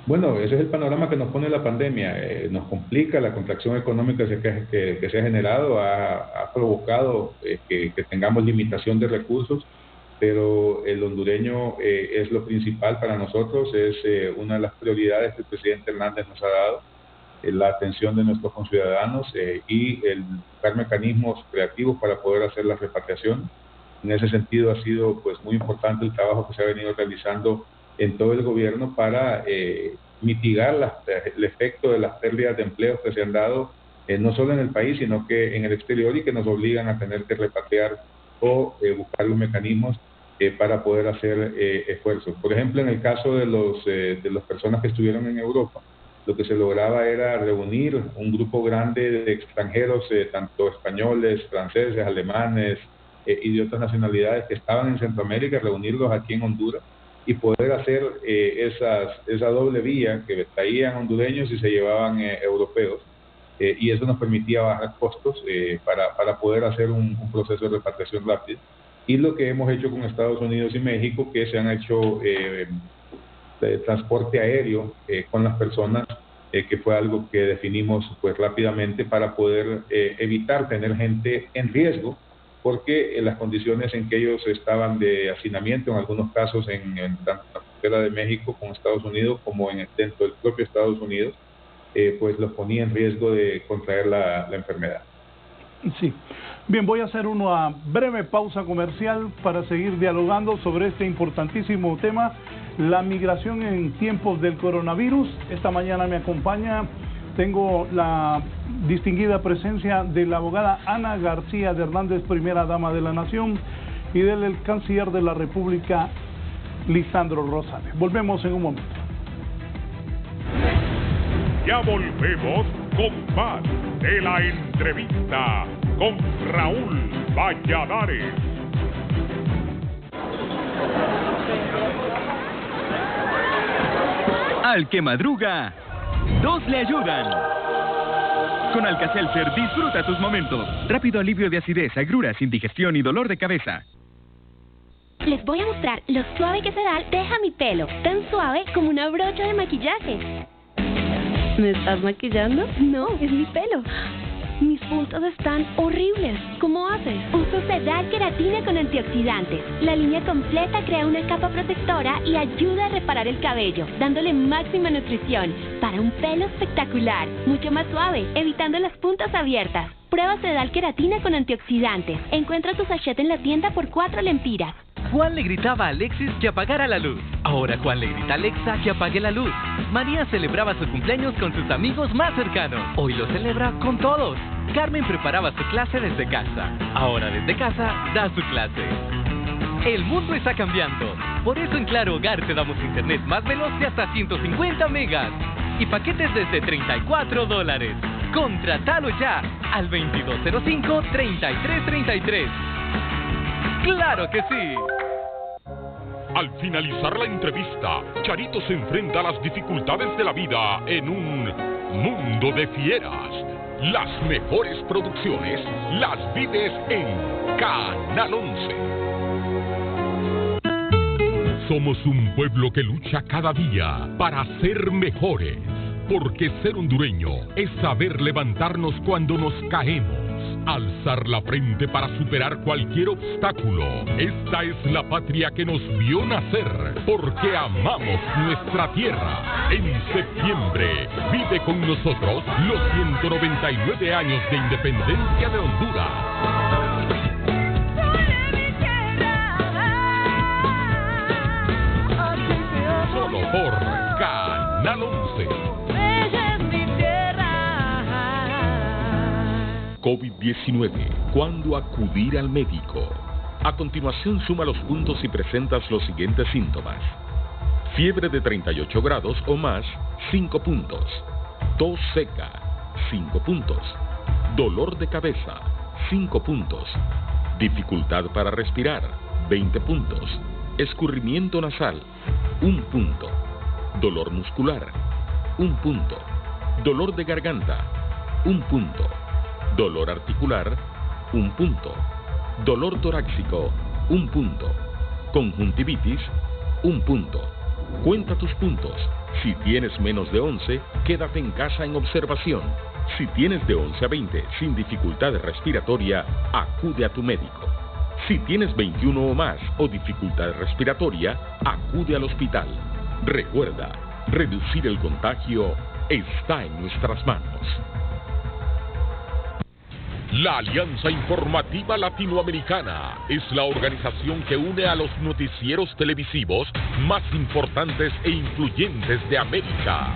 Bueno, ese es el panorama que nos pone la pandemia. Nos complica la contracción económica que se ha generado, ha provocado que tengamos limitación de recursos, pero el hondureño es lo principal para nosotros, es una de las prioridades que el presidente Hernández nos ha dado, la atención de nuestros conciudadanos y el buscar mecanismos creativos para poder hacer la repatriación. En ese sentido ha sido pues muy importante el trabajo que se ha venido realizando en todo el gobierno para mitigar el efecto de las pérdidas de empleos que se han dado no solo en el país, sino que en el exterior, y que nos obligan a tener que repatriar o buscar los mecanismos para poder hacer esfuerzos. Por ejemplo, en el caso de las personas que estuvieron en Europa, lo que se lograba era reunir un grupo grande de extranjeros, tanto españoles, franceses, alemanes y de otras nacionalidades que estaban en Centroamérica, reunirlos aquí en Honduras y poder hacer esa doble vía, que traían hondureños y se llevaban europeos, y eso nos permitía bajar costos para poder hacer un proceso de repatriación rápido. Y lo que hemos hecho con Estados Unidos y México, que se han hecho transporte aéreo con las personas, que fue algo que definimos pues rápidamente para poder evitar tener gente en riesgo, porque las condiciones en que ellos estaban de hacinamiento, en algunos casos tanto en la frontera de México con Estados Unidos como dentro del propio Estados Unidos, pues los ponía en riesgo de contraer la enfermedad. Sí. Bien, voy a hacer una breve pausa comercial para seguir dialogando sobre este importantísimo tema, la migración en tiempos del coronavirus. Esta mañana me acompaña, tengo la distinguida presencia de la abogada Ana García de Hernández, primera dama de la Nación, y del canciller de la República, Lisandro Rosales. Volvemos en un momento. Ya volvemos con más de la entrevista con Raúl Valladares. Al que madruga, dos le ayudan. Con Alka-Seltzer disfruta tus momentos. Rápido alivio de acidez, agruras, indigestión y dolor de cabeza. Les voy a mostrar lo suave que será deja mi pelo, tan suave como una brocha de maquillaje. ¿Me estás maquillando? No, es mi pelo. Mis puntos están horribles. ¿Cómo haces? Uso Sedal Keratina con antioxidantes. La línea completa crea una capa protectora y ayuda a reparar el cabello, dándole máxima nutrición para un pelo espectacular, mucho más suave, evitando las puntas abiertas. Prueba Sedal Keratina con antioxidantes. Encuentra tu sachet en la tienda por 4 lempiras. Juan le gritaba a Alexis que apagara la luz. Ahora Juan le grita a Alexa que apague la luz. María celebraba su cumpleaños con sus amigos más cercanos. Hoy lo celebra con todos. Carmen preparaba su clase desde casa. Ahora desde casa da su clase. El mundo está cambiando. Por eso en Claro Hogar te damos internet más veloz de hasta 150 megas y paquetes desde $34. Contratalo ya al 2205-3333. ¡Claro que sí! Al finalizar la entrevista, Charito se enfrenta a las dificultades de la vida en un mundo de fieras. Las mejores producciones las vives en Canal 11. Somos un pueblo que lucha cada día para ser mejores, porque ser hondureño es saber levantarnos cuando nos caemos, alzar la frente para superar cualquier obstáculo. Esta es la patria que nos vio nacer, porque amamos nuestra tierra. En septiembre, vive con nosotros los 199 años de independencia de Honduras. Solo por Canal 11. COVID-19. ¿Cuándo acudir al médico? A continuación suma los puntos si presentas los siguientes síntomas. Fiebre de 38 grados o más, 5 puntos. Tos seca, 5 puntos. Dolor de cabeza, 5 puntos. Dificultad para respirar, 20 puntos. Escurrimiento nasal, 1 punto. Dolor muscular, 1 punto. Dolor de garganta, 1 punto. Dolor articular, 1 punto. Dolor torácico, 1 punto. Conjuntivitis, 1 punto. Cuenta tus puntos. Si tienes menos de 11, quédate en casa en observación. Si tienes de 11 a 20 sin dificultad respiratoria, acude a tu médico. Si tienes 21 o más o dificultad respiratoria, acude al hospital. Recuerda, reducir el contagio está en nuestras manos. La Alianza Informativa Latinoamericana es la organización que une a los noticieros televisivos más importantes e influyentes de América.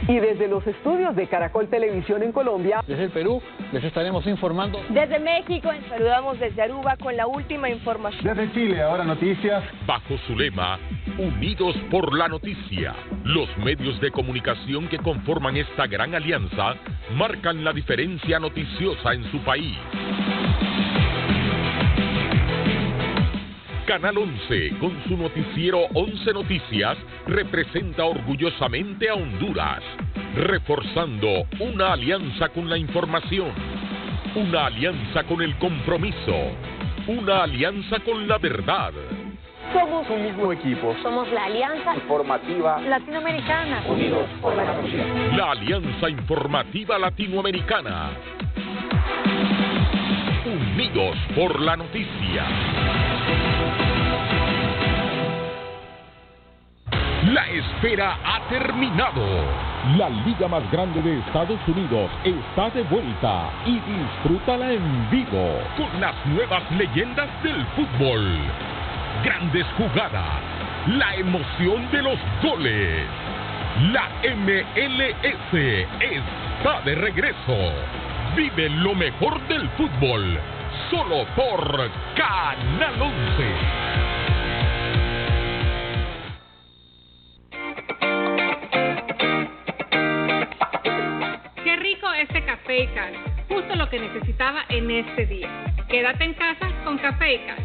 Y desde los estudios de Caracol Televisión en Colombia, desde el Perú, les estaremos informando. Desde México, saludamos desde Aruba con la última información. Desde Chile, ahora noticias. Bajo su lema, Unidos por la Noticia, los medios de comunicación que conforman esta gran alianza marcan la diferencia noticiosa en su país. Canal 11, con su noticiero 11 Noticias, representa orgullosamente a Honduras, reforzando una alianza con la información, una alianza con el compromiso, una alianza con la verdad. Somos un mismo equipo. Somos la Alianza Informativa Latinoamericana. Unidos por la Noticia. La Alianza Informativa Latinoamericana. Unidos por la Noticia. La espera ha terminado. La liga más grande de Estados Unidos está de vuelta y disfrútala en vivo con las nuevas leyendas del fútbol. Grandes jugadas, la emoción de los goles. La MLS está de regreso. Vive lo mejor del fútbol, solo por Canal 11. Qué rico este Café y Cal, justo lo que necesitaba en este día. Quédate en casa con Café y Cal.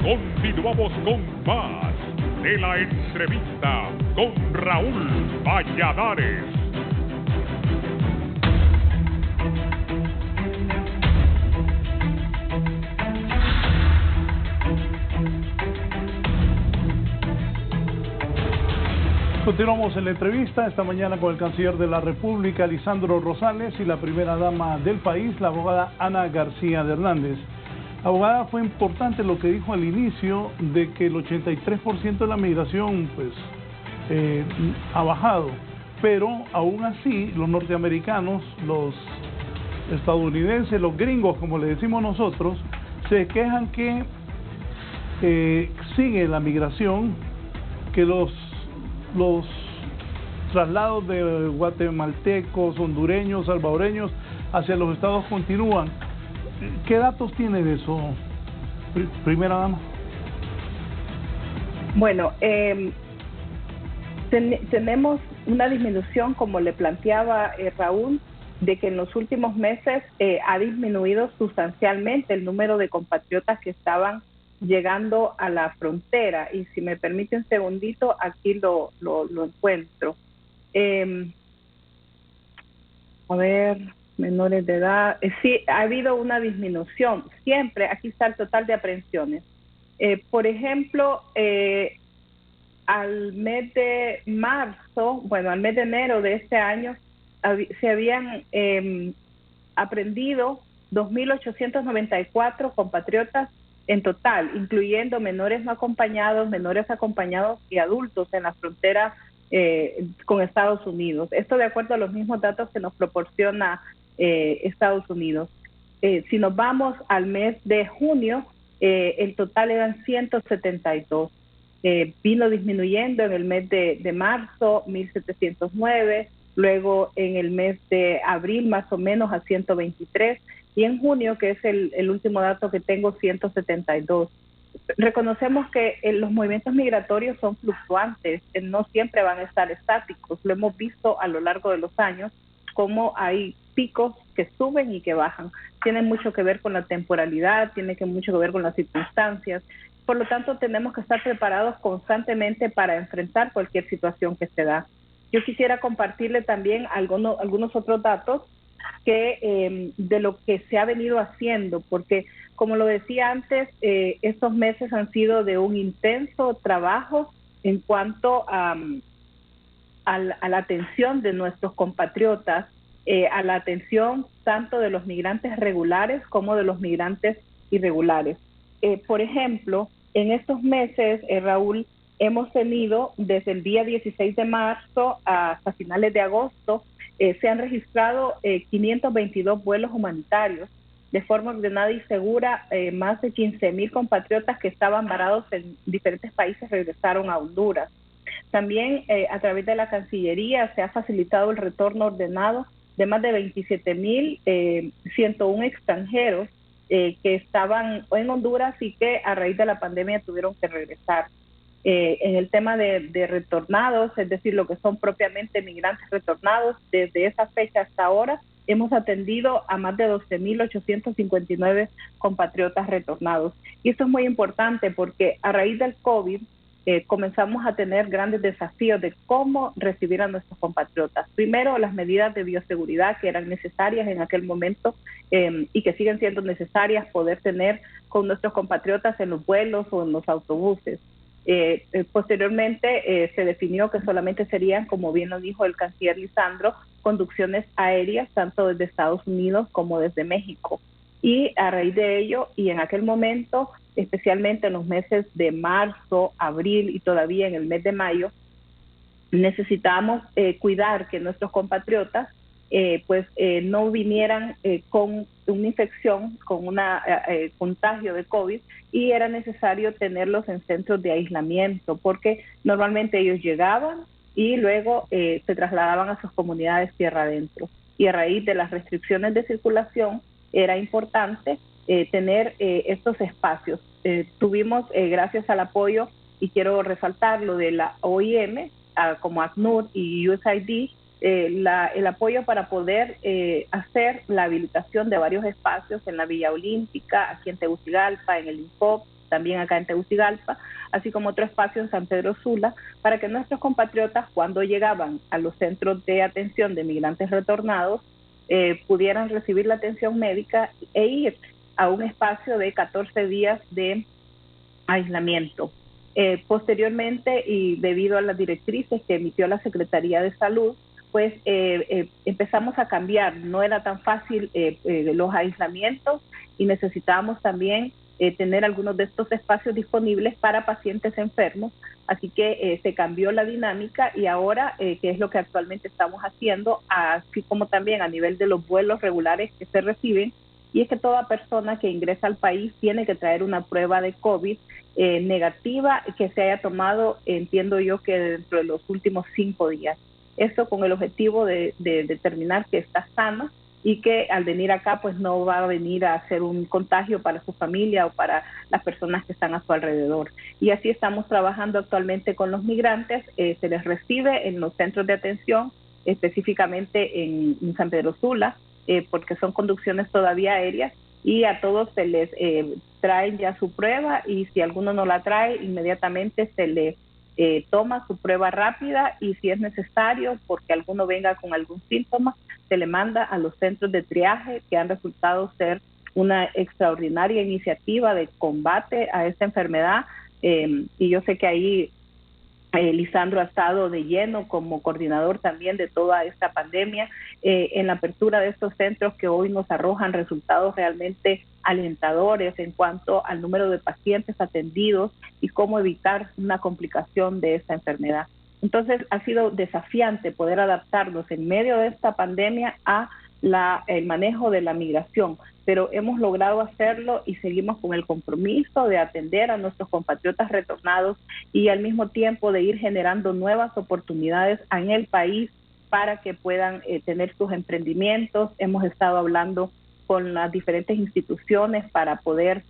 Continuamos con más de la entrevista con Raúl Valladares. Continuamos en la entrevista esta mañana con el canciller de la República, Lisandro Rosales, y la primera dama del país, la abogada Ana García de Hernández. Abogada, fue importante lo que dijo al inicio de que el 83% de la migración ha bajado, pero aún así los norteamericanos, los estadounidenses, los gringos, como le decimos nosotros, se quejan que sigue la migración, que los traslados de guatemaltecos, hondureños, salvadoreños hacia los estados continúan. ¿Qué datos tiene de eso, primera dama? Bueno, tenemos una disminución, como le planteaba Raúl, de que en los últimos meses ha disminuido sustancialmente el número de compatriotas que estaban llegando a la frontera. Y si me permite un segundito, aquí lo encuentro. A ver, menores de edad. Sí, ha habido una disminución. Siempre, aquí está el total de aprehensiones. Por ejemplo, al mes de marzo, bueno, al mes de enero de este año, se habían aprehendido 2.894 compatriotas en total, incluyendo menores no acompañados, menores acompañados y adultos en la frontera con Estados Unidos. Esto de acuerdo a los mismos datos que nos proporciona Estados Unidos. Si nos vamos al mes de junio, el total eran 172. Vino disminuyendo en el mes de marzo, 1.709, luego en el mes de abril más o menos a 123, y en junio, que es el último dato que tengo, 172. Reconocemos que los movimientos migratorios son fluctuantes, no siempre van a estar estáticos. Lo hemos visto a lo largo de los años, como hay picos que suben y que bajan. Tiene mucho que ver con la temporalidad, tiene mucho que ver con las circunstancias. Por lo tanto, tenemos que estar preparados constantemente para enfrentar cualquier situación que se da. Yo quisiera compartirle también algunos otros datos que de lo que se ha venido haciendo, porque como lo decía antes, estos meses han sido de un intenso trabajo en cuanto a la atención de nuestros compatriotas, a la atención tanto de los migrantes regulares como de los migrantes irregulares. Por ejemplo, en estos meses, Raúl, hemos tenido desde el día 16 de marzo hasta finales de agosto, se han registrado 522 vuelos humanitarios de forma ordenada y segura. Más de 15,000 compatriotas que estaban varados en diferentes países regresaron a Honduras. También a través de la Cancillería se ha facilitado el retorno ordenado de más de 27,101 extranjeros que estaban en Honduras y que a raíz de la pandemia tuvieron que regresar. En el tema de retornados, es decir, lo que son propiamente migrantes retornados, desde esa fecha hasta ahora hemos atendido a más de 12,859 compatriotas retornados. Y esto es muy importante porque a raíz del COVID comenzamos a tener grandes desafíos de cómo recibir a nuestros compatriotas. Primero, las medidas de bioseguridad que eran necesarias en aquel momento y que siguen siendo necesarias poder tener con nuestros compatriotas en los vuelos o en los autobuses. Posteriormente se definió que solamente serían, como bien lo dijo el canciller Lisandro, conducciones aéreas tanto desde Estados Unidos como desde México. Y a raíz de ello, y en aquel momento, especialmente en los meses de marzo, abril y todavía en el mes de mayo, necesitábamos cuidar que nuestros compatriotas no vinieran con una infección, con un contagio de COVID, y era necesario tenerlos en centros de aislamiento, porque normalmente ellos llegaban y luego se trasladaban a sus comunidades tierra adentro. Y a raíz de las restricciones de circulación, era importante tener estos espacios. Tuvimos, gracias al apoyo, y quiero resaltar lo de la OIM, como ACNUR y USAID, el apoyo para poder hacer la habilitación de varios espacios en la Villa Olímpica, aquí en Tegucigalpa, en el INPOP, también acá en Tegucigalpa, así como otro espacio en San Pedro Sula, para que nuestros compatriotas, cuando llegaban a los centros de atención de migrantes retornados, pudieran recibir la atención médica e ir a un espacio de 14 días de aislamiento. Posteriormente, y debido a las directrices que emitió la Secretaría de Salud, pues empezamos a cambiar. No era tan fácil los aislamientos y necesitábamos también tener algunos de estos espacios disponibles para pacientes enfermos. Así que se cambió la dinámica y ahora, que es lo que actualmente estamos haciendo, así como también a nivel de los vuelos regulares que se reciben, y es que toda persona que ingresa al país tiene que traer una prueba de COVID negativa que se haya tomado, entiendo yo, que dentro de los últimos 5 días. Esto con el objetivo de determinar que está sano y que al venir acá pues no va a venir a ser un contagio para su familia o para las personas que están a su alrededor. Y así estamos trabajando actualmente con los migrantes. Se les recibe en los centros de atención, específicamente en San Pedro Sula, porque son conducciones todavía aéreas, y a todos se les traen ya su prueba, y si alguno no la trae, inmediatamente se le toma su prueba rápida, y si es necesario, porque alguno venga con algún síntoma, se le manda a los centros de triaje, que han resultado ser una extraordinaria iniciativa de combate a esta enfermedad. Y yo sé que ahí Lisandro ha estado de lleno como coordinador también de toda esta pandemia, en la apertura de estos centros que hoy nos arrojan resultados realmente alentadores en cuanto al número de pacientes atendidos y cómo evitar una complicación de esta enfermedad. Entonces ha sido desafiante poder adaptarnos en medio de esta pandemia a el manejo de la migración, pero hemos logrado hacerlo y seguimos con el compromiso de atender a nuestros compatriotas retornados y al mismo tiempo de ir generando nuevas oportunidades en el país para que puedan tener sus emprendimientos. Hemos estado hablando con las diferentes instituciones para poder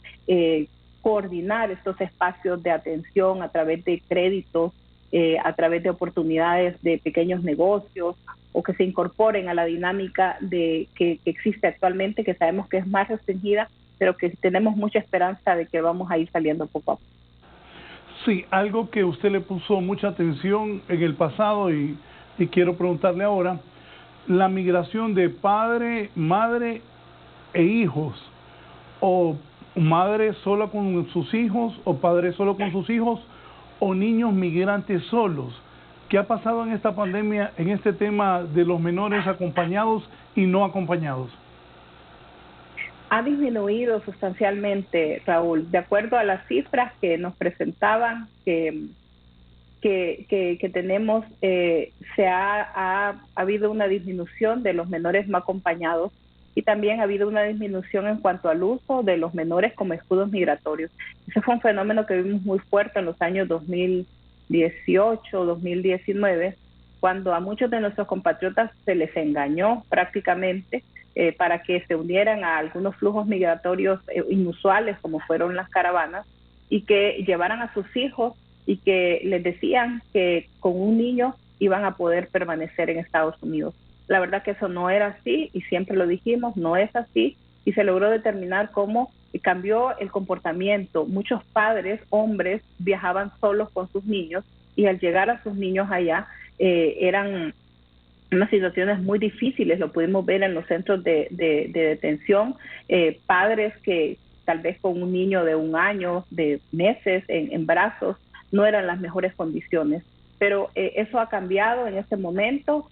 coordinar estos espacios de atención a través de créditos, a través de oportunidades de pequeños negocios, o que se incorporen a la dinámica que existe actualmente, que sabemos que es más restringida, pero que tenemos mucha esperanza de que vamos a ir saliendo poco a poco. Sí, algo que usted le puso mucha atención en el pasado y quiero preguntarle ahora, la migración de padre, madre e hijos, o madre sola con sus hijos, o padre solo con sus hijos, o niños migrantes solos. ¿Qué ha pasado en esta pandemia en este tema de los menores acompañados y no acompañados? Ha disminuido sustancialmente, Raúl. De acuerdo a las cifras que nos presentaban, que tenemos, ha habido una disminución de los menores no acompañados, y también ha habido una disminución en cuanto al uso de los menores como escudos migratorios. Ese fue un fenómeno que vimos muy fuerte en los años 2018, 2019, cuando a muchos de nuestros compatriotas se les engañó prácticamente para que se unieran a algunos flujos migratorios inusuales como fueron las caravanas, y que llevaran a sus hijos y que les decían que con un niño iban a poder permanecer en Estados Unidos. La verdad que eso no era así, y siempre lo dijimos, no es así, y se logró determinar cómo cambió el comportamiento. Muchos padres, hombres, viajaban solos con sus niños, y al llegar a sus niños allá eran unas situaciones muy difíciles. Lo pudimos ver en los centros de detención, padres que tal vez con un niño de 1 año, de meses en brazos, no eran las mejores condiciones. Pero eso ha cambiado en este momento,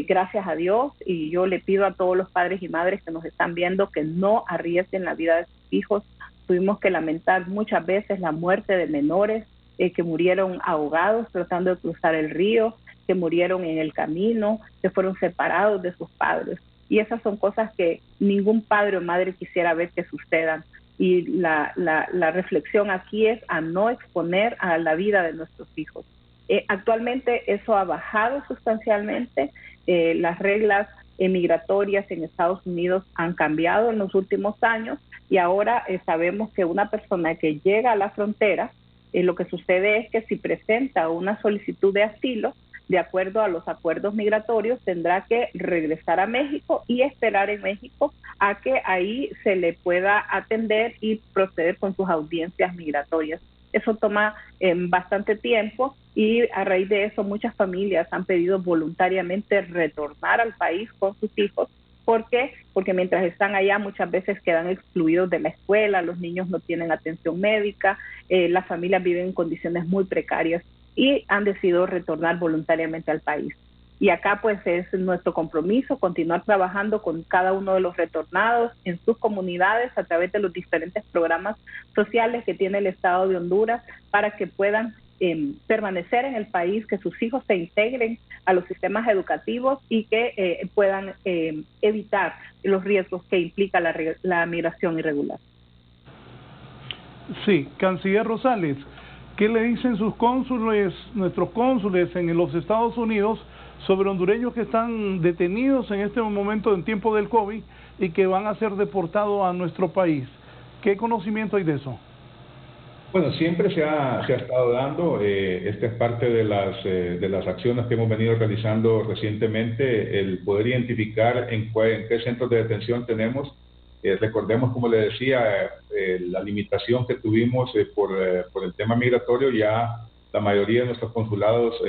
gracias a Dios, y yo le pido a todos los padres y madres que nos están viendo que no arriesguen la vida de sus hijos. Tuvimos que lamentar muchas veces la muerte de menores que murieron ahogados tratando de cruzar el río, que murieron en el camino, que fueron separados de sus padres. Y esas son cosas que ningún padre o madre quisiera ver que sucedan. Y la reflexión aquí es a no exponer a la vida de nuestros hijos. Actualmente eso ha bajado sustancialmente. Las reglas migratorias en Estados Unidos han cambiado en los últimos años, y ahora sabemos que una persona que llega a la frontera, lo que sucede es que si presenta una solicitud de asilo, de acuerdo a los acuerdos migratorios, tendrá que regresar a México y esperar en México a que ahí se le pueda atender y proceder con sus audiencias migratorias. Eso toma bastante tiempo, y a raíz de eso muchas familias han pedido voluntariamente retornar al país con sus hijos. ¿Por qué? Porque mientras están allá muchas veces quedan excluidos de la escuela, los niños no tienen atención médica, las familias viven en condiciones muy precarias y han decidido retornar voluntariamente al país. Y acá pues es nuestro compromiso continuar trabajando con cada uno de los retornados en sus comunidades a través de los diferentes programas sociales que tiene el Estado de Honduras para que puedan permanecer en el país, que sus hijos se integren a los sistemas educativos y que puedan evitar los riesgos que implica la migración irregular. Sí, Canciller Rosales, ¿qué le dicen sus cónsules, nuestros cónsules en los Estados Unidos, sobre hondureños que están detenidos en este momento en tiempo del COVID y que van a ser deportados a nuestro país. ¿Qué conocimiento hay de eso? Bueno, siempre se ha estado dando, esta es parte de las acciones que hemos venido realizando recientemente, el poder identificar en qué centros de detención tenemos. Recordemos, como le decía, la limitación que tuvimos por el tema migratorio. Ya la mayoría de nuestros consulados,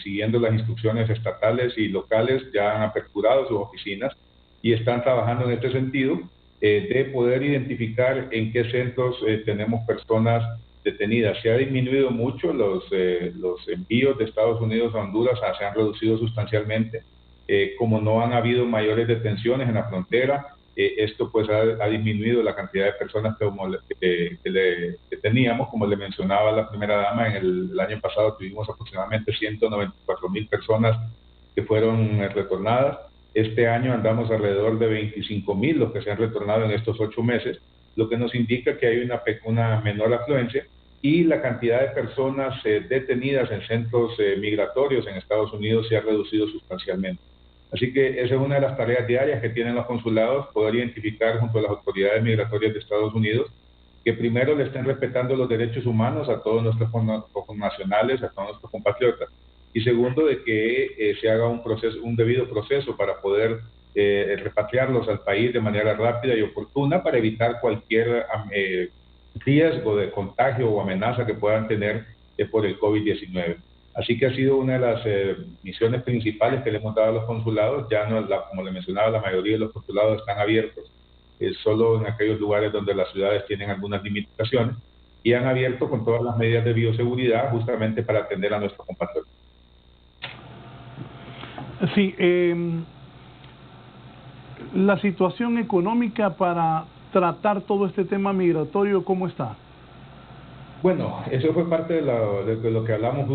siguiendo las instrucciones estatales y locales, ya han aperturado sus oficinas y están trabajando en este sentido, de poder identificar en qué centros tenemos personas detenidas. Se ha disminuido mucho los envíos de Estados Unidos a Honduras, se han reducido sustancialmente. Como no han habido mayores detenciones en la frontera, esto pues ha disminuido la cantidad de personas que teníamos. Como le mencionaba la primera dama, en el año pasado tuvimos aproximadamente 194,000 personas que fueron retornadas. Este año andamos alrededor de 25,000 los que se han retornado en estos 8 meses, lo que nos indica que hay una menor afluencia, y la cantidad de personas detenidas en centros migratorios en Estados Unidos se ha reducido sustancialmente. Así que esa es una de las tareas diarias que tienen los consulados, poder identificar junto a las autoridades migratorias de Estados Unidos que primero le estén respetando los derechos humanos a todos nuestros connacionales, a todos nuestros compatriotas, y segundo, de que se haga un debido proceso para poder repatriarlos al país de manera rápida y oportuna, para evitar cualquier riesgo de contagio o amenaza que puedan tener por el COVID-19. Así que ha sido una de las misiones principales que le hemos dado a los consulados. Ya no, como le mencionaba, la mayoría de los consulados están abiertos, solo en aquellos lugares donde las ciudades tienen algunas limitaciones, y han abierto con todas las medidas de bioseguridad justamente para atender a nuestros compatriotas. Sí, la situación económica para tratar todo este tema migratorio, ¿cómo está? Bueno, eso fue parte de lo que hablamos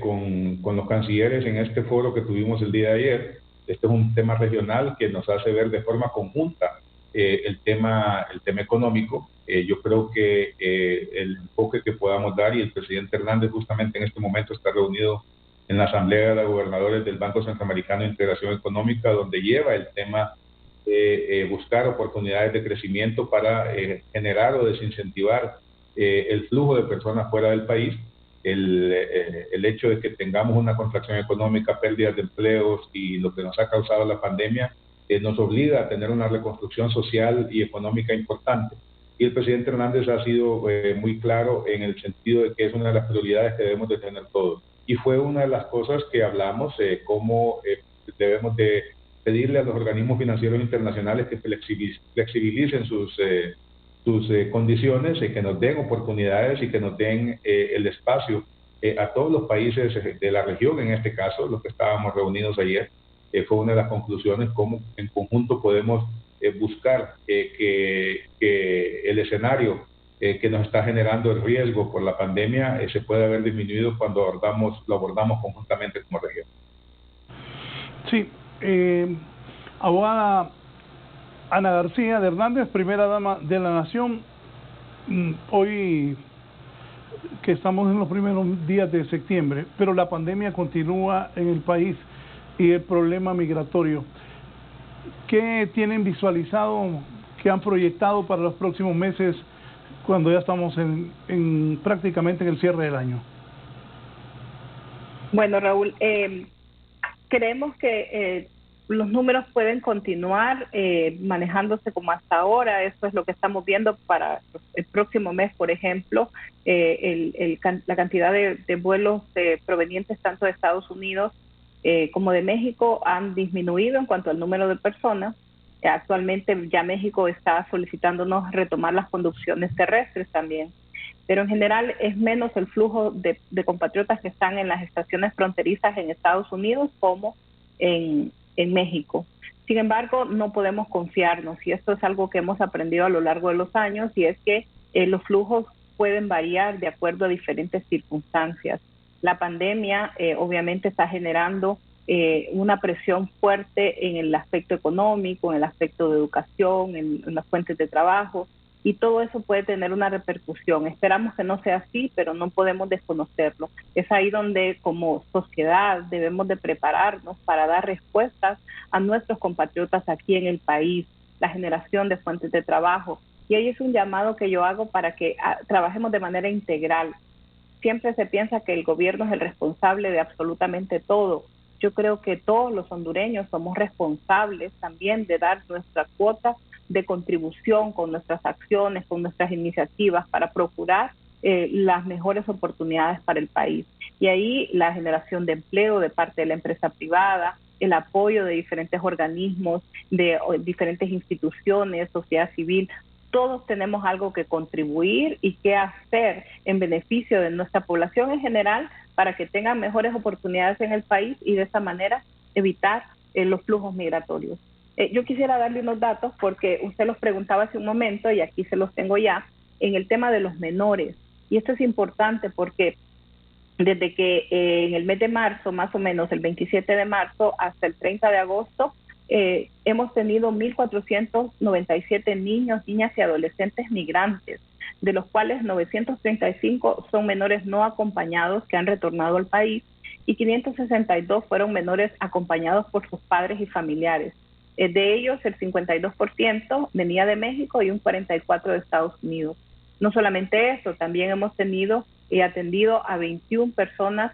con los cancilleres en este foro que tuvimos el día de ayer. Este es un tema regional que nos hace ver de forma conjunta el tema económico. Yo creo que el enfoque que podamos dar, y el presidente Hernández justamente en este momento está reunido en la Asamblea de Gobernadores del Banco Centroamericano de Integración Económica, donde lleva el tema de buscar oportunidades de crecimiento para generar o desincentivar el flujo de personas fuera del país. El hecho de que tengamos una contracción económica, pérdidas de empleos y lo que nos ha causado la pandemia, nos obliga a tener una reconstrucción social y económica importante. Y el presidente Hernández ha sido muy claro en el sentido de que es una de las prioridades que debemos de tener todos. Y fue una de las cosas que hablamos, cómo debemos de pedirle a los organismos financieros internacionales que flexibilicen sus condiciones, que nos den oportunidades y que nos den el espacio a todos los países de la región. En este caso, los que estábamos reunidos ayer, fue una de las conclusiones, cómo en conjunto podemos buscar que el escenario que nos está generando el riesgo por la pandemia se pueda haber disminuido cuando lo abordamos conjuntamente como región. Sí, abogada Ana García de Hernández, primera dama de la Nación, hoy que estamos en los primeros días de septiembre, pero la pandemia continúa en el país y el problema migratorio. ¿Qué tienen visualizado, qué han proyectado para los próximos meses cuando ya estamos prácticamente en el cierre del año? Bueno, Raúl, creemos que los números pueden continuar manejándose como hasta ahora. Eso es lo que estamos viendo para el próximo mes, por ejemplo. La cantidad de vuelos provenientes tanto de Estados Unidos como de México han disminuido en cuanto al número de personas. Actualmente ya México está solicitándonos retomar las conducciones terrestres también. Pero en general es menos el flujo de compatriotas que están en las estaciones fronterizas en Estados Unidos como en México. Sin embargo, no podemos confiarnos, y esto es algo que hemos aprendido a lo largo de los años, y es que los flujos pueden variar de acuerdo a diferentes circunstancias. La pandemia obviamente está generando una presión fuerte en el aspecto económico, en el aspecto de educación, en las fuentes de trabajo, y todo eso puede tener una repercusión. Esperamos que no sea así, pero no podemos desconocerlo. Es ahí donde como sociedad debemos de prepararnos para dar respuestas a nuestros compatriotas aquí en el país, la generación de fuentes de trabajo. Y ahí es un llamado que yo hago para que trabajemos de manera integral. Siempre se piensa que el gobierno es el responsable de absolutamente todo. Yo creo que todos los hondureños somos responsables también de dar nuestra cuota de contribución con nuestras acciones, con nuestras iniciativas para procurar las mejores oportunidades para el país. Y ahí la generación de empleo de parte de la empresa privada, el apoyo de diferentes organismos, de diferentes instituciones, sociedad civil, todos tenemos algo que contribuir y que hacer en beneficio de nuestra población en general para que tengan mejores oportunidades en el país y de esa manera evitar los flujos migratorios. Yo quisiera darle unos datos porque usted los preguntaba hace un momento y aquí se los tengo ya, en el tema de los menores. Y esto es importante porque desde que en el mes de marzo, más o menos el 27 de marzo hasta el 30 de agosto, hemos tenido 1.497 niños, niñas y adolescentes migrantes, de los cuales 935 son menores no acompañados que han retornado al país y 562 fueron menores acompañados por sus padres y familiares. De ellos, el 52% venía de México y un 44% de Estados Unidos. No solamente eso, también hemos tenido y atendido a 21 personas,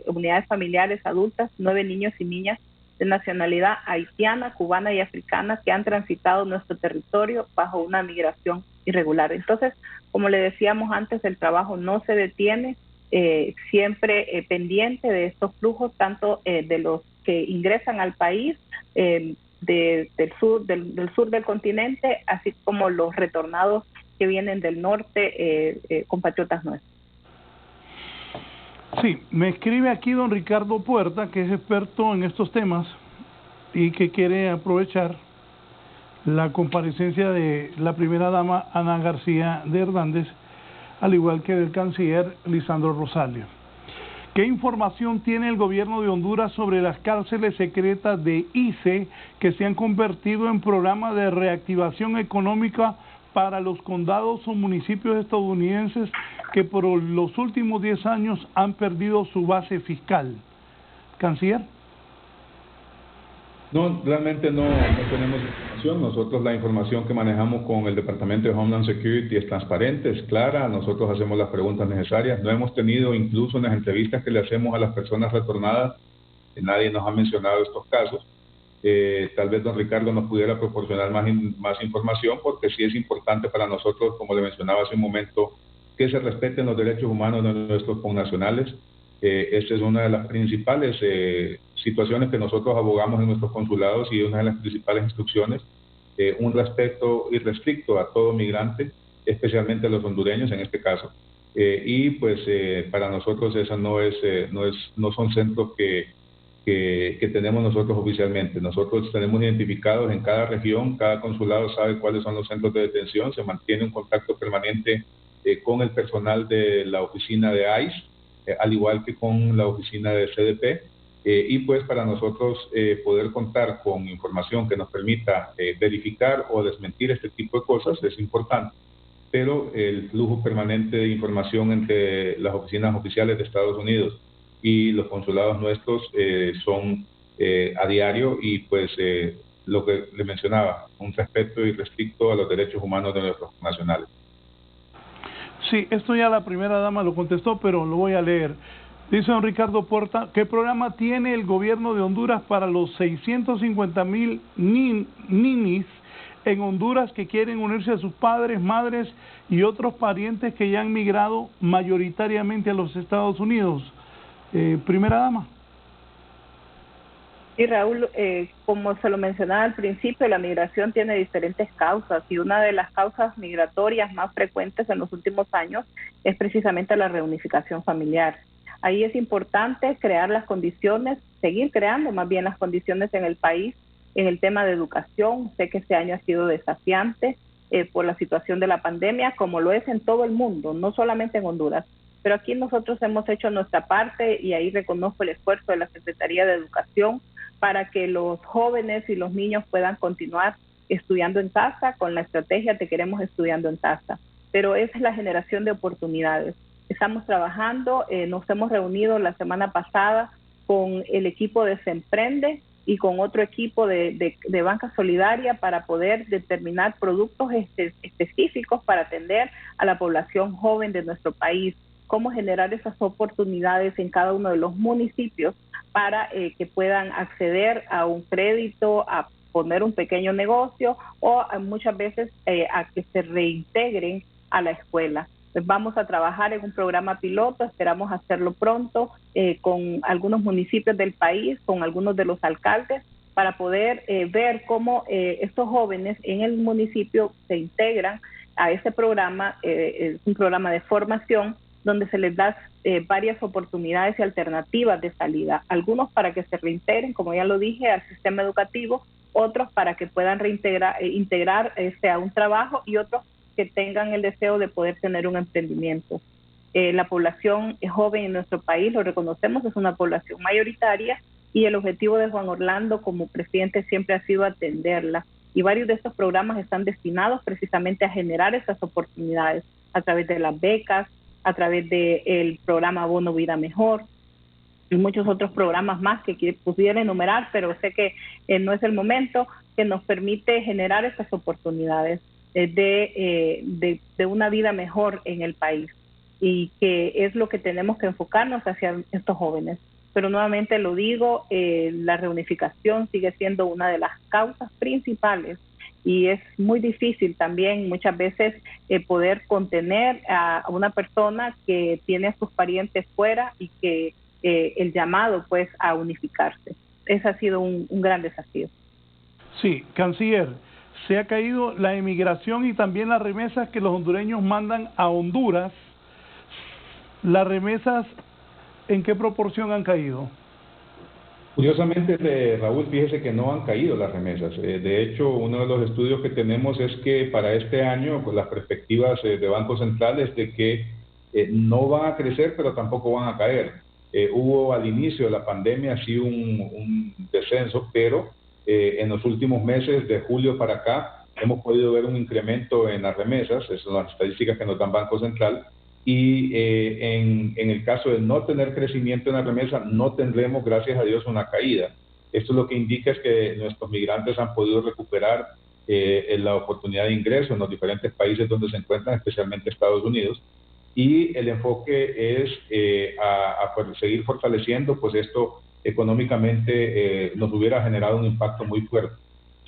unidades familiares adultas, 9 niños y niñas de nacionalidad haitiana, cubana y africana que han transitado nuestro territorio bajo una migración irregular. Entonces, como le decíamos antes, el trabajo no se detiene, siempre pendiente de estos flujos, tanto de los que ingresan al país, del sur del continente, así como los retornados que vienen del norte, compatriotas nuestros. Sí, me escribe aquí don Ricardo Puerta, que es experto en estos temas y que quiere aprovechar la comparecencia de la primera dama Ana García de Hernández, al igual que del canciller Lisandro Rosario. ¿Qué información tiene el gobierno de Honduras sobre las cárceles secretas de ICE que se han convertido en programa de reactivación económica para los condados o municipios estadounidenses que por los últimos 10 años han perdido su base fiscal? ¿Canciller? No, realmente no tenemos información. Nosotros la información que manejamos con el Departamento de Homeland Security es transparente, es clara. Nosotros hacemos las preguntas necesarias. No hemos tenido, incluso en las entrevistas que le hacemos a las personas retornadas, nadie nos ha mencionado estos casos. Tal vez don Ricardo nos pudiera proporcionar más información, porque sí es importante para nosotros, como le mencionaba hace un momento, que se respeten los derechos humanos de nuestros connacionales. Esta es una de las principales situaciones que nosotros abogamos en nuestros consulados y una de las principales instrucciones, un respeto irrestricto a todo migrante, especialmente a los hondureños en este caso. Y pues para nosotros esa no son centros que tenemos nosotros oficialmente. Nosotros tenemos identificados en cada región, cada consulado sabe cuáles son los centros de detención, se mantiene un contacto permanente con el personal de la oficina de ICE, al igual que con la oficina de CDP, y pues para nosotros poder contar con información que nos permita verificar o desmentir este tipo de cosas es importante, pero el flujo permanente de información entre las oficinas oficiales de Estados Unidos y los consulados nuestros son a diario y pues lo que le mencionaba, un respeto irrestricto a los derechos humanos de nuestros nacionales. Sí, esto ya la primera dama lo contestó, pero lo voy a leer. Dice don Ricardo Puerta, ¿qué programa tiene el gobierno de Honduras para los 650,000 ninis en Honduras que quieren unirse a sus padres, madres y otros parientes que ya han migrado mayoritariamente a los Estados Unidos? Primera dama. Y Raúl, como se lo mencionaba al principio, la migración tiene diferentes causas y una de las causas migratorias más frecuentes en los últimos años es precisamente la reunificación familiar. Ahí es importante crear las condiciones, seguir creando más bien las condiciones en el país en el tema de educación. Sé que este año ha sido desafiante por la situación de la pandemia, como lo es en todo el mundo, no solamente en Honduras. Pero aquí nosotros hemos hecho nuestra parte y ahí reconozco el esfuerzo de la Secretaría de Educación para que los jóvenes y los niños puedan continuar estudiando en casa, con la estrategia Te Queremos Estudiando en Casa. Pero esa es la generación de oportunidades. Estamos trabajando, nos hemos reunido la semana pasada con el equipo de Se Emprende y con otro equipo de Banca Solidaria para poder determinar productos específicos para atender a la población joven de nuestro país, cómo generar esas oportunidades en cada uno de los municipios para que puedan acceder a un crédito, a poner un pequeño negocio o muchas veces a que se reintegren a la escuela. Pues vamos a trabajar en un programa piloto, esperamos hacerlo pronto con algunos municipios del país, con algunos de los alcaldes, para poder ver cómo estos jóvenes en el municipio se integran a ese programa. Es un programa de formación donde se les da varias oportunidades y alternativas de salida, algunos para que se reintegren, como ya lo dije, al sistema educativo, otros para que puedan integrar a un trabajo y otros que tengan el deseo de poder tener un emprendimiento. La población joven en nuestro país, lo reconocemos, es una población mayoritaria y el objetivo de Juan Orlando como presidente siempre ha sido atenderla. Y varios de estos programas están destinados precisamente a generar esas oportunidades a través de las becas, a través del programa Bono Vida Mejor y muchos otros programas más que pudiera enumerar, pero sé que no es el momento, que nos permite generar esas oportunidades de una vida mejor en el país, y que es lo que tenemos que enfocarnos hacia estos jóvenes. Pero nuevamente lo digo, la reunificación sigue siendo una de las causas principales y es muy difícil también muchas veces poder contener a una persona que tiene a sus parientes fuera y que el llamado pues a unificarse. Ese ha sido un gran desafío. Sí, canciller, se ha caído la emigración y también las remesas que los hondureños mandan a Honduras. ¿Las remesas en qué proporción han caído? Curiosamente, Raúl, fíjese que no han caído las remesas. De hecho, uno de los estudios que tenemos es que para este año, pues, las perspectivas de Banco Central es de que no van a crecer, pero tampoco van a caer. Hubo al inicio de la pandemia sí un descenso, pero en los últimos meses, de julio para acá, hemos podido ver un incremento en las remesas. Esas son las estadísticas que nos dan Banco Central. Y en el caso de no tener crecimiento en la remesa, no tendremos, gracias a Dios, una caída. Esto lo que indica es que nuestros migrantes han podido recuperar la oportunidad de ingreso en los diferentes países donde se encuentran, especialmente Estados Unidos, y el enfoque es a seguir fortaleciendo, pues esto económicamente nos hubiera generado un impacto muy fuerte.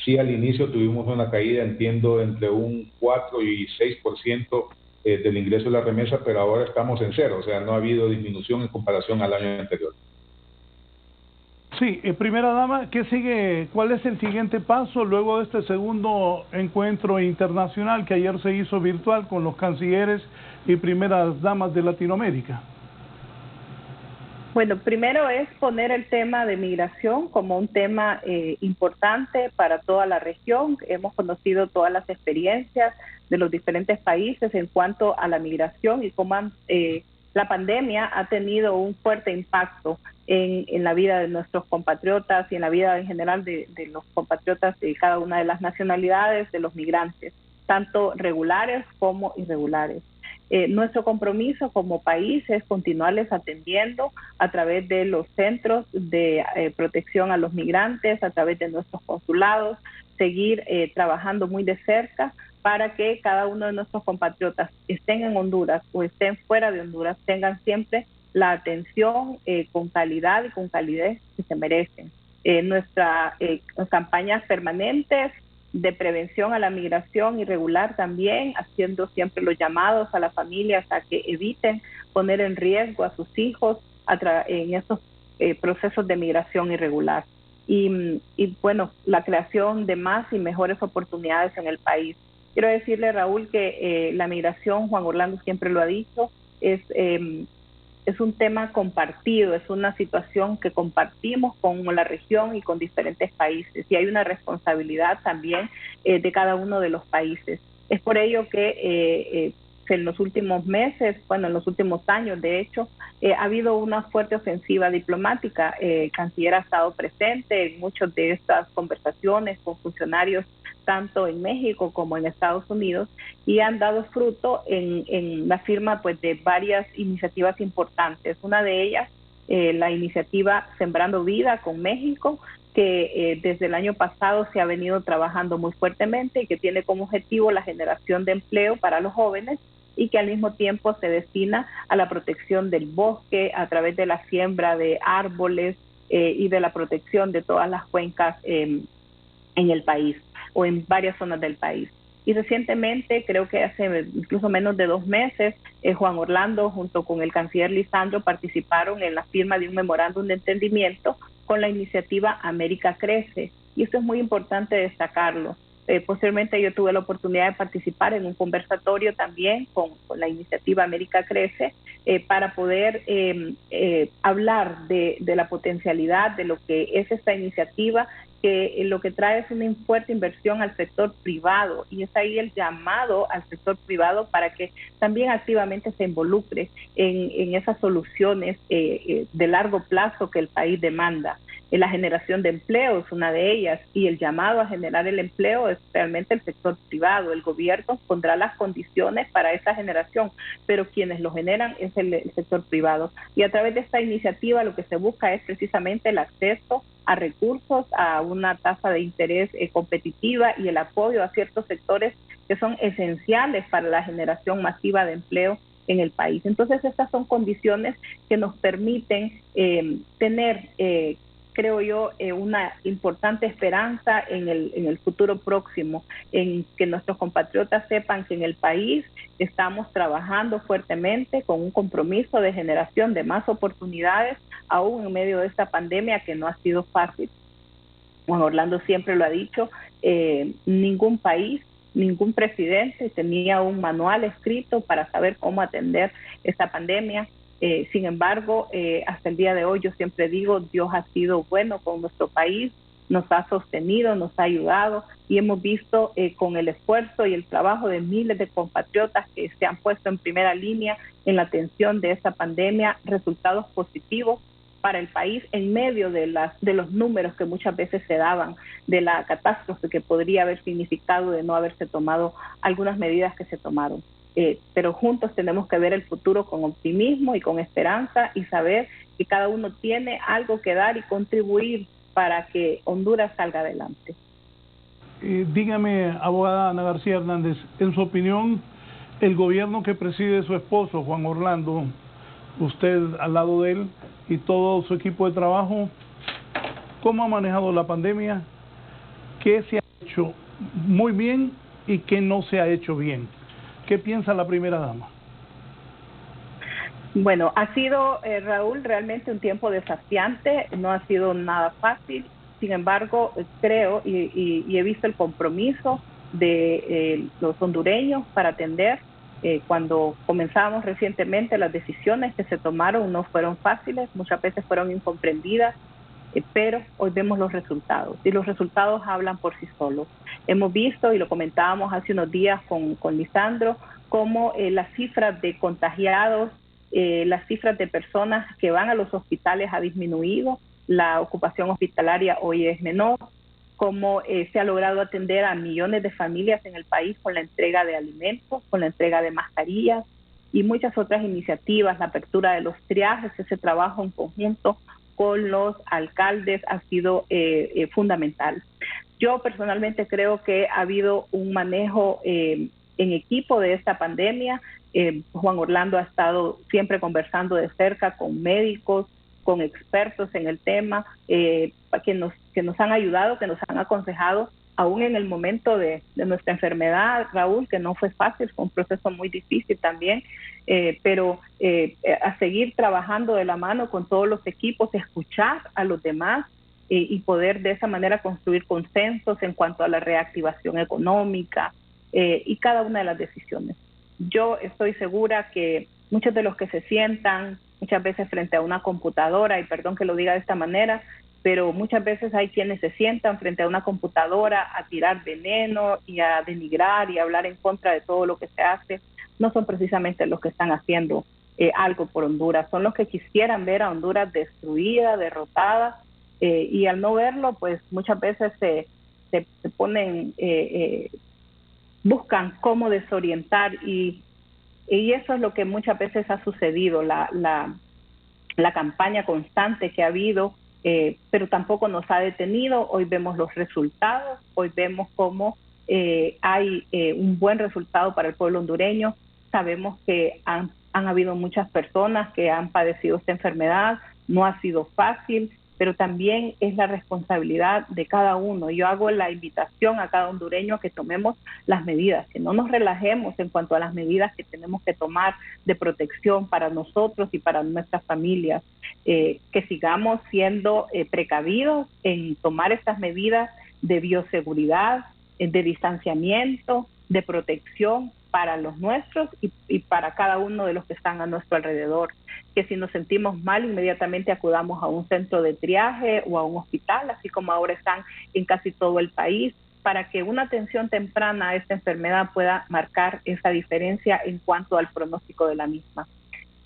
Sí, al inicio tuvimos una caída, entiendo, entre un 4 y 6% del ingreso de la remesa, pero ahora estamos en cero, o sea, no ha habido disminución en comparación al año anterior. Sí, primera dama, ¿qué sigue? ¿Cuál es el siguiente paso luego de este segundo encuentro internacional que ayer se hizo virtual con los cancilleres y primeras damas de Latinoamérica? Bueno, primero es poner el tema de migración como un tema importante para toda la región. Hemos conocido todas las experiencias de los diferentes países en cuanto a la migración y cómo la pandemia ha tenido un fuerte impacto en la vida de nuestros compatriotas y en la vida en general de los compatriotas de cada una de las nacionalidades de los migrantes, tanto regulares como irregulares. Nuestro compromiso como país es continuarles atendiendo a través de los centros de protección a los migrantes, a través de nuestros consulados, seguir trabajando muy de cerca para que cada uno de nuestros compatriotas estén en Honduras o estén fuera de Honduras, tengan siempre la atención con calidad y con calidez que se merecen. Nuestras campañas permanentes de prevención a la migración irregular también, haciendo siempre los llamados a las familias a que eviten poner en riesgo a sus hijos en estos procesos de migración irregular. Y bueno, la creación de más y mejores oportunidades en el país. Quiero decirle, Raúl, que la migración, Juan Orlando siempre lo ha dicho, es un tema compartido, es una situación que compartimos con la región y con diferentes países, y hay una responsabilidad también de cada uno de los países. Es por ello que en los últimos meses, bueno, en los últimos años, de hecho, ha habido una fuerte ofensiva diplomática. El canciller ha estado presente en muchas de estas conversaciones con funcionarios tanto en México como en Estados Unidos, y han dado fruto en la firma pues de varias iniciativas importantes. Una de ellas, la iniciativa Sembrando Vida con México, que desde el año pasado se ha venido trabajando muy fuertemente y que tiene como objetivo la generación de empleo para los jóvenes, y que al mismo tiempo se destina a la protección del bosque a través de la siembra de árboles y de la protección de todas las cuencas en el país o en varias zonas del país. Y recientemente, creo que hace incluso menos de 2 meses, Juan Orlando junto con el canciller Lisandro participaron en la firma de un memorándum de entendimiento con la iniciativa América Crece. Y esto es muy importante destacarlo. Posteriormente yo tuve la oportunidad de participar en un conversatorio también con la iniciativa América Crece para poder hablar de la potencialidad de lo que es esta iniciativa, que lo que trae es una fuerte inversión al sector privado, y es ahí el llamado al sector privado para que también activamente se involucre en esas soluciones de largo plazo que el país demanda. La generación de empleo es una de ellas, y el llamado a generar el empleo es realmente el sector privado. El gobierno pondrá las condiciones para esa generación, pero quienes lo generan es el sector privado. Y a través de esta iniciativa lo que se busca es precisamente el acceso a recursos, a una tasa de interés competitiva y el apoyo a ciertos sectores que son esenciales para la generación masiva de empleo en el país. Entonces, estas son condiciones que nos permiten tener creo yo, una importante esperanza en el futuro próximo, en que nuestros compatriotas sepan que en el país estamos trabajando fuertemente con un compromiso de generación de más oportunidades, aún en medio de esta pandemia que no ha sido fácil. Juan Orlando siempre lo ha dicho, ningún país, ningún presidente tenía un manual escrito para saber cómo atender esta pandemia. Sin embargo, hasta el día de hoy yo siempre digo, Dios ha sido bueno con nuestro país, nos ha sostenido, nos ha ayudado, y hemos visto con el esfuerzo y el trabajo de miles de compatriotas que se han puesto en primera línea en la atención de esta pandemia, resultados positivos para el país en medio de los números que muchas veces se daban de la catástrofe que podría haber significado de no haberse tomado algunas medidas que se tomaron. Pero juntos tenemos que ver el futuro con optimismo y con esperanza, y saber que cada uno tiene algo que dar y contribuir para que Honduras salga adelante. Dígame, abogada Ana García Hernández, en su opinión, el gobierno que preside su esposo, Juan Orlando, usted al lado de él y todo su equipo de trabajo, ¿cómo ha manejado la pandemia? ¿Qué se ha hecho muy bien y qué no se ha hecho bien? ¿Qué piensa la primera dama? Bueno, ha sido, Raúl, realmente un tiempo desafiante, no ha sido nada fácil. Sin embargo, creo y he visto el compromiso de los hondureños para atender. Cuando comenzábamos recientemente, las decisiones que se tomaron no fueron fáciles, muchas veces fueron incomprendidas, pero hoy vemos los resultados, y los resultados hablan por sí solos. Hemos visto, y lo comentábamos hace unos días con Lisandro, cómo las cifras de contagiados, las cifras de personas que van a los hospitales ha disminuido, la ocupación hospitalaria hoy es menor, cómo se ha logrado atender a millones de familias en el país con la entrega de alimentos, con la entrega de mascarillas y muchas otras iniciativas, la apertura de los triajes, ese trabajo en conjunto con los alcaldes ha sido fundamental. Yo personalmente creo que ha habido un manejo en equipo de esta pandemia. Juan Orlando ha estado siempre conversando de cerca con médicos, con expertos en el tema, que nos han ayudado, que nos han aconsejado, aún en el momento de nuestra enfermedad, Raúl, que no fue fácil, fue un proceso muy difícil también, pero a seguir trabajando de la mano con todos los equipos, escuchar a los demás y poder de esa manera construir consensos en cuanto a la reactivación económica y cada una de las decisiones. Yo estoy segura que muchos de los que se sientan muchas veces frente a una computadora, y perdón que lo diga de esta manera, pero muchas veces hay quienes se sientan frente a una computadora a tirar veneno y a denigrar y a hablar en contra de todo lo que se hace. no son precisamente los que están haciendo algo por Honduras, son los que quisieran ver a Honduras destruida, derrotada, y al no verlo, pues muchas veces se ponen, buscan cómo desorientar, y eso es lo que muchas veces ha sucedido, la campaña constante que ha habido, pero tampoco nos ha detenido. Hoy vemos los resultados, hoy vemos cómo hay un buen resultado para el pueblo hondureño. Sabemos que han habido muchas personas que han padecido esta enfermedad, no ha sido fácil, pero también es la responsabilidad de cada uno. Yo hago la invitación a cada hondureño que tomemos las medidas, que no nos relajemos en cuanto a las medidas que tenemos que tomar de protección para nosotros y para nuestras familias, que sigamos siendo precavidos en tomar estas medidas de bioseguridad, de distanciamiento, de protección para los nuestros y para cada uno de los que están a nuestro alrededor. Que si nos sentimos mal, inmediatamente acudamos a un centro de triaje o a un hospital, así como ahora están en casi todo el país, para que una atención temprana a esta enfermedad pueda marcar esa diferencia en cuanto al pronóstico de la misma.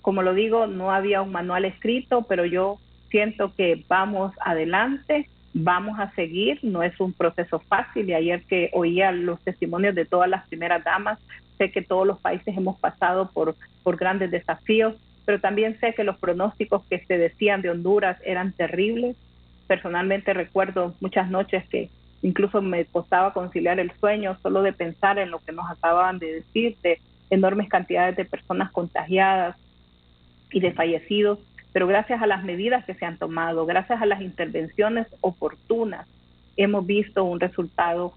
Como lo digo, no había un manual escrito, pero yo siento que vamos adelante, vamos a seguir, no es un proceso fácil, y ayer que oía los testimonios de todas las primeras damas, sé que todos los países hemos pasado por grandes desafíos, pero también sé que los pronósticos que se decían de Honduras eran terribles. Personalmente recuerdo muchas noches que incluso me costaba conciliar el sueño solo de pensar en lo que nos acababan de decir, de enormes cantidades de personas contagiadas y de fallecidos, pero gracias a las medidas que se han tomado, gracias a las intervenciones oportunas, hemos visto un resultado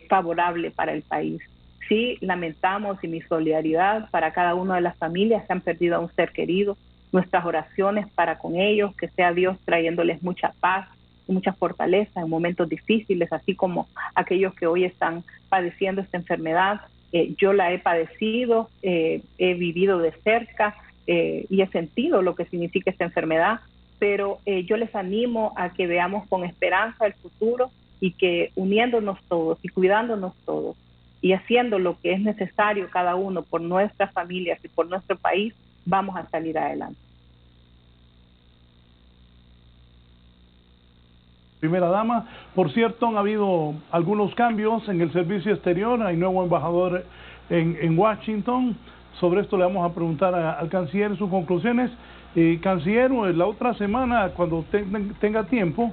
favorable para el país. Sí, lamentamos, y mi solidaridad para cada una de las familias que han perdido a un ser querido, nuestras oraciones para con ellos, que sea Dios trayéndoles mucha paz y mucha fortaleza en momentos difíciles, así como aquellos que hoy están padeciendo esta enfermedad. Yo la he padecido, he vivido de cerca y he sentido lo que significa esta enfermedad, pero yo les animo a que veamos con esperanza el futuro y que uniéndonos todos y cuidándonos todos y haciendo lo que es necesario cada uno por nuestras familias y por nuestro país, vamos a salir adelante. Primera dama, por cierto, han habido algunos cambios en el servicio exterior, hay nuevo embajador en Washington. Sobre esto le vamos a preguntar al canciller sus conclusiones. Canciller, la otra semana, cuando tenga tiempo,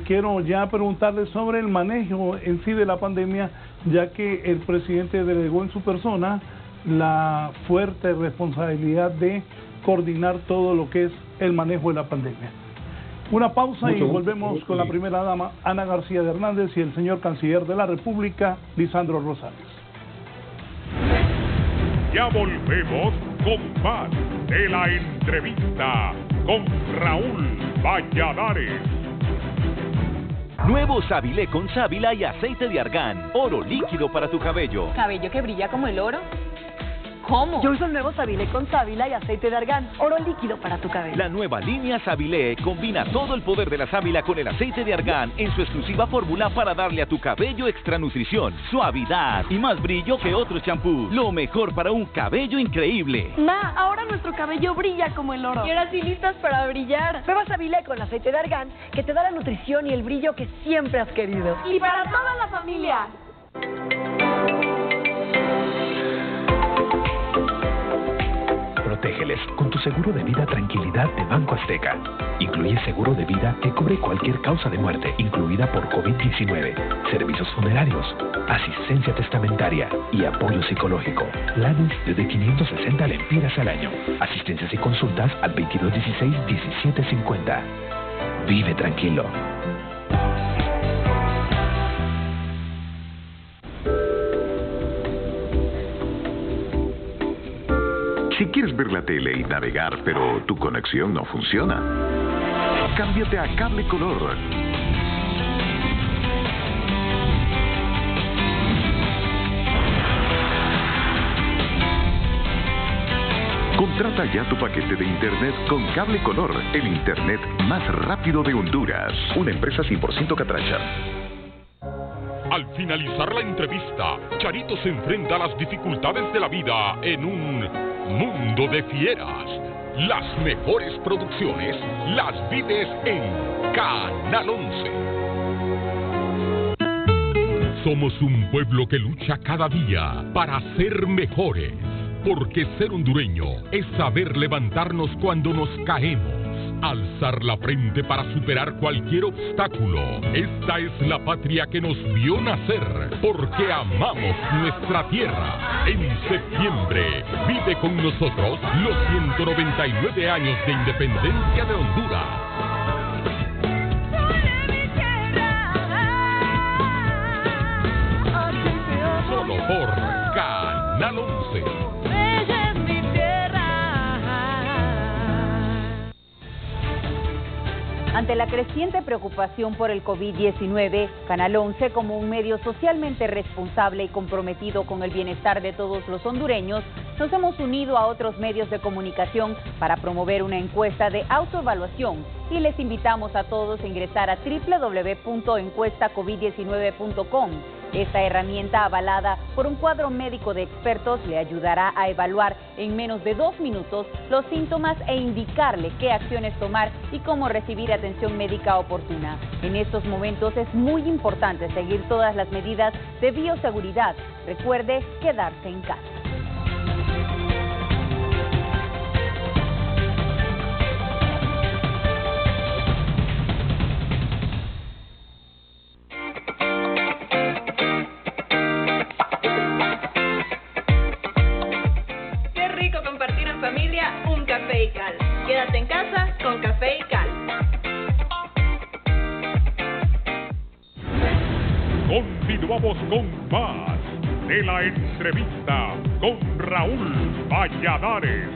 quiero ya preguntarle sobre el manejo en sí de la pandemia, ya que el presidente delegó en su persona la fuerte responsabilidad de coordinar todo lo que es el manejo de la pandemia. Una pausa y volvemos con la primera dama, Ana García de Hernández, y el señor canciller de la República, Lisandro Rosales. Ya volvemos con más de la entrevista con Raúl Valladares. Nuevo Sábile con sábila y aceite de argán. Oro líquido para tu cabello. ¿Cabello que brilla como el oro? ¿Cómo? Yo uso el nuevo Sábile con sábila y aceite de argán. Oro líquido para tu cabello. La nueva línea Sábile combina todo el poder de la sábila con el aceite de argán en su exclusiva fórmula para darle a tu cabello extra nutrición, suavidad y más brillo que otros champús. Lo mejor para un cabello increíble. Ma, ahora nuestro cabello brilla como el oro. Y ahora sí listas para brillar. Nueva Sábile con aceite de argán que te da la nutrición y el brillo que siempre has querido. Y para toda la familia. Protégeles con tu seguro de vida Tranquilidad de Banco Azteca. Incluye seguro de vida que cubre cualquier causa de muerte, incluida por COVID-19, servicios funerarios, asistencia testamentaria y apoyo psicológico. Planes desde 560 lempiras al año. Asistencias y consultas al 2216-1750. Vive tranquilo. Si quieres ver la tele y navegar, pero tu conexión no funciona, cámbiate a Cable Color. Contrata ya tu paquete de internet con Cable Color, el internet más rápido de Honduras. Una empresa 100% catracha. Al finalizar la entrevista, Charito se enfrenta a las dificultades de la vida en un mundo de fieras. Las mejores producciones las vives en Canal 11. Somos un pueblo que lucha cada día para ser mejores, porque ser hondureño es saber levantarnos cuando nos caemos, alzar la frente para superar cualquier obstáculo. Esta es la patria que nos vio nacer, porque amamos nuestra tierra. En septiembre, vive con nosotros los 199 años de independencia de Honduras. Solo por Canal 11. Ante la creciente preocupación por el COVID-19, Canal 11, como un medio socialmente responsable y comprometido con el bienestar de todos los hondureños, nos hemos unido a otros medios de comunicación para promover una encuesta de autoevaluación y les invitamos a todos a ingresar a www.encuestacovid19.com. Esta herramienta, avalada por un cuadro médico de expertos, le ayudará a evaluar en menos de 2 minutos los síntomas e indicarle qué acciones tomar y cómo recibir atención médica oportuna. En estos momentos es muy importante seguir todas las medidas de bioseguridad. Recuerde quedarse en casa. Quédate en casa con Café y Cal. Continuamos con más de la entrevista con Raúl Valladares.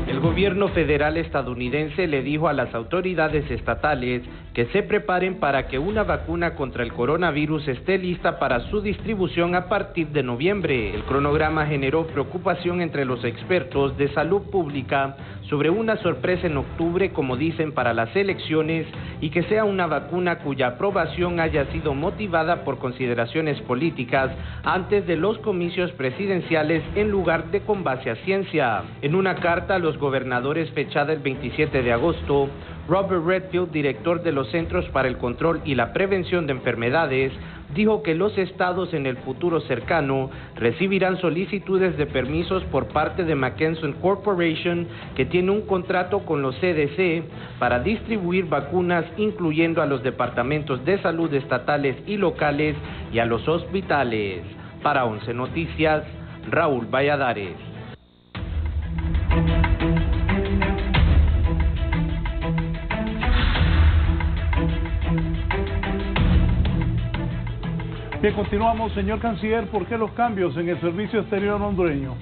El gobierno federal estadounidense le dijo a las autoridades estatales que se preparen para que una vacuna contra el coronavirus esté lista para su distribución a partir de noviembre. El cronograma generó preocupación entre los expertos de salud pública sobre una sorpresa en octubre, como dicen, para las elecciones, y que sea una vacuna cuya aprobación haya sido motivada por consideraciones políticas antes de los comicios presidenciales en lugar de con base a ciencia. En una carta a los gobernadores fechada el 27 de agosto, Robert Redfield, director de los Centros para el Control y la Prevención de Enfermedades, dijo que los estados en el futuro cercano recibirán solicitudes de permisos por parte de McKesson Corporation, que tiene un contrato con los CDC para distribuir vacunas, incluyendo a los departamentos de salud estatales y locales y a los hospitales. Para 11 Noticias, Raúl Valladares. Bien, continuamos, señor canciller. ¿Por qué los cambios en el servicio exterior hondureño?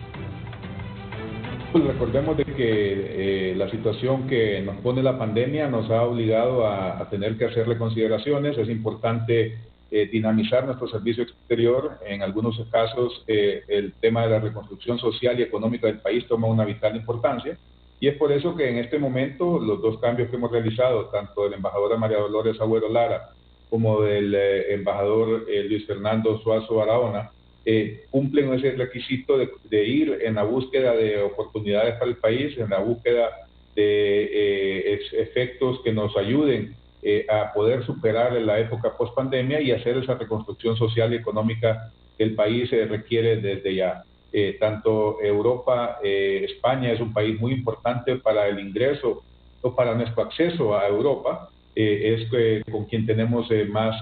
Pues recordemos de que la situación que nos pone la pandemia nos ha obligado a tener que hacerle consideraciones. Es importante dinamizar nuestro servicio exterior. En algunos casos, el tema de la reconstrucción social y económica del país toma una vital importancia. Y es por eso que en este momento los dos cambios que hemos realizado, tanto de la embajadora María Dolores Agüero Lara como del embajador Luis Fernando Suazo Barahona, cumplen ese requisito de ir en la búsqueda de oportunidades para el país, en la búsqueda de efectos que nos ayuden a poder superar la época post-pandemia y hacer esa reconstrucción social y económica que el país requiere desde ya. Tanto Europa, España es un país muy importante para el ingreso o para nuestro acceso a Europa. Es con quien tenemos más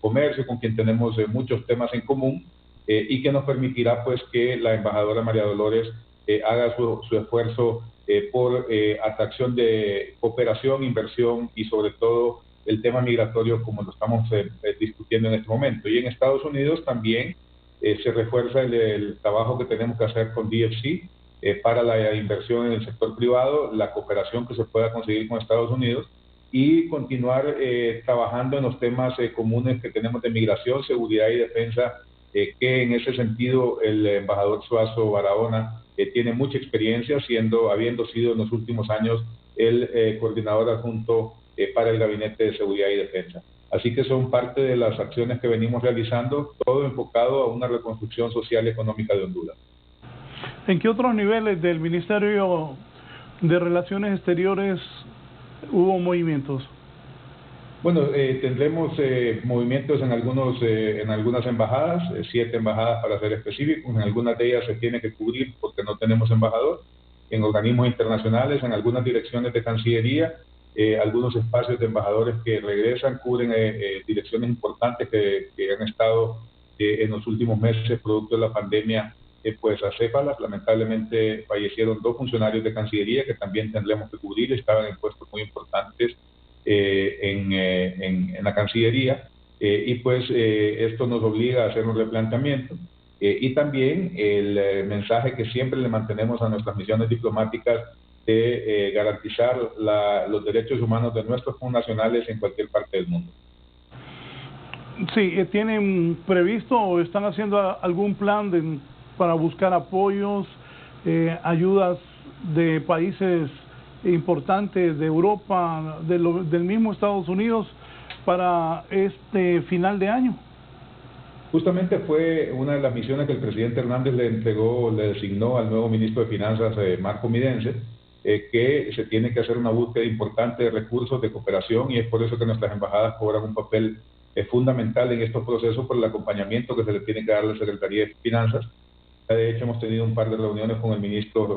comercio, con quien tenemos muchos temas en común, y que nos permitirá pues que la embajadora María Dolores haga su esfuerzo por atracción de cooperación, inversión y sobre todo el tema migratorio, como lo estamos discutiendo en este momento. Y en Estados Unidos también se refuerza el trabajo que tenemos que hacer con DFC para la inversión en el sector privado, la cooperación que se pueda conseguir con Estados Unidos, y continuar trabajando en los temas comunes que tenemos de migración, seguridad y defensa, que en ese sentido el embajador Suazo Barahona tiene mucha experiencia, habiendo sido en los últimos años el coordinador adjunto para el Gabinete de Seguridad y Defensa. Así que son parte de las acciones que venimos realizando, todo enfocado a una reconstrucción social y económica de Honduras. ¿En qué otros niveles del Ministerio de Relaciones Exteriores hubo movimientos? Bueno, tendremos movimientos en algunas embajadas, 7 embajadas para ser específicos. En algunas de ellas se tiene que cubrir porque no tenemos embajador. En organismos internacionales, en algunas direcciones de Cancillería, algunos espacios de embajadores que regresan cubren direcciones importantes que han estado en los últimos meses producto de la pandemia pues acéfalas. Lamentablemente fallecieron 2 funcionarios de Cancillería que también tendremos que cubrir, estaban en puestos muy importantes en la Cancillería, y pues esto nos obliga a hacer un replanteamiento. Y también el mensaje que siempre le mantenemos a nuestras misiones diplomáticas de garantizar los derechos humanos de nuestros connacionales en cualquier parte del mundo. Sí, ¿tienen previsto o están haciendo algún plan para buscar apoyos, ayudas de países importantes de Europa, del mismo Estados Unidos para este final de año? Justamente fue una de las misiones que el presidente Hernández le designó al nuevo ministro de Finanzas, Marco Midense, que se tiene que hacer una búsqueda importante de recursos de cooperación, y es por eso que nuestras embajadas cobran un papel fundamental en estos procesos por el acompañamiento que se le tiene que dar a la Secretaría de Finanzas. De hecho, hemos tenido un par de reuniones con el ministro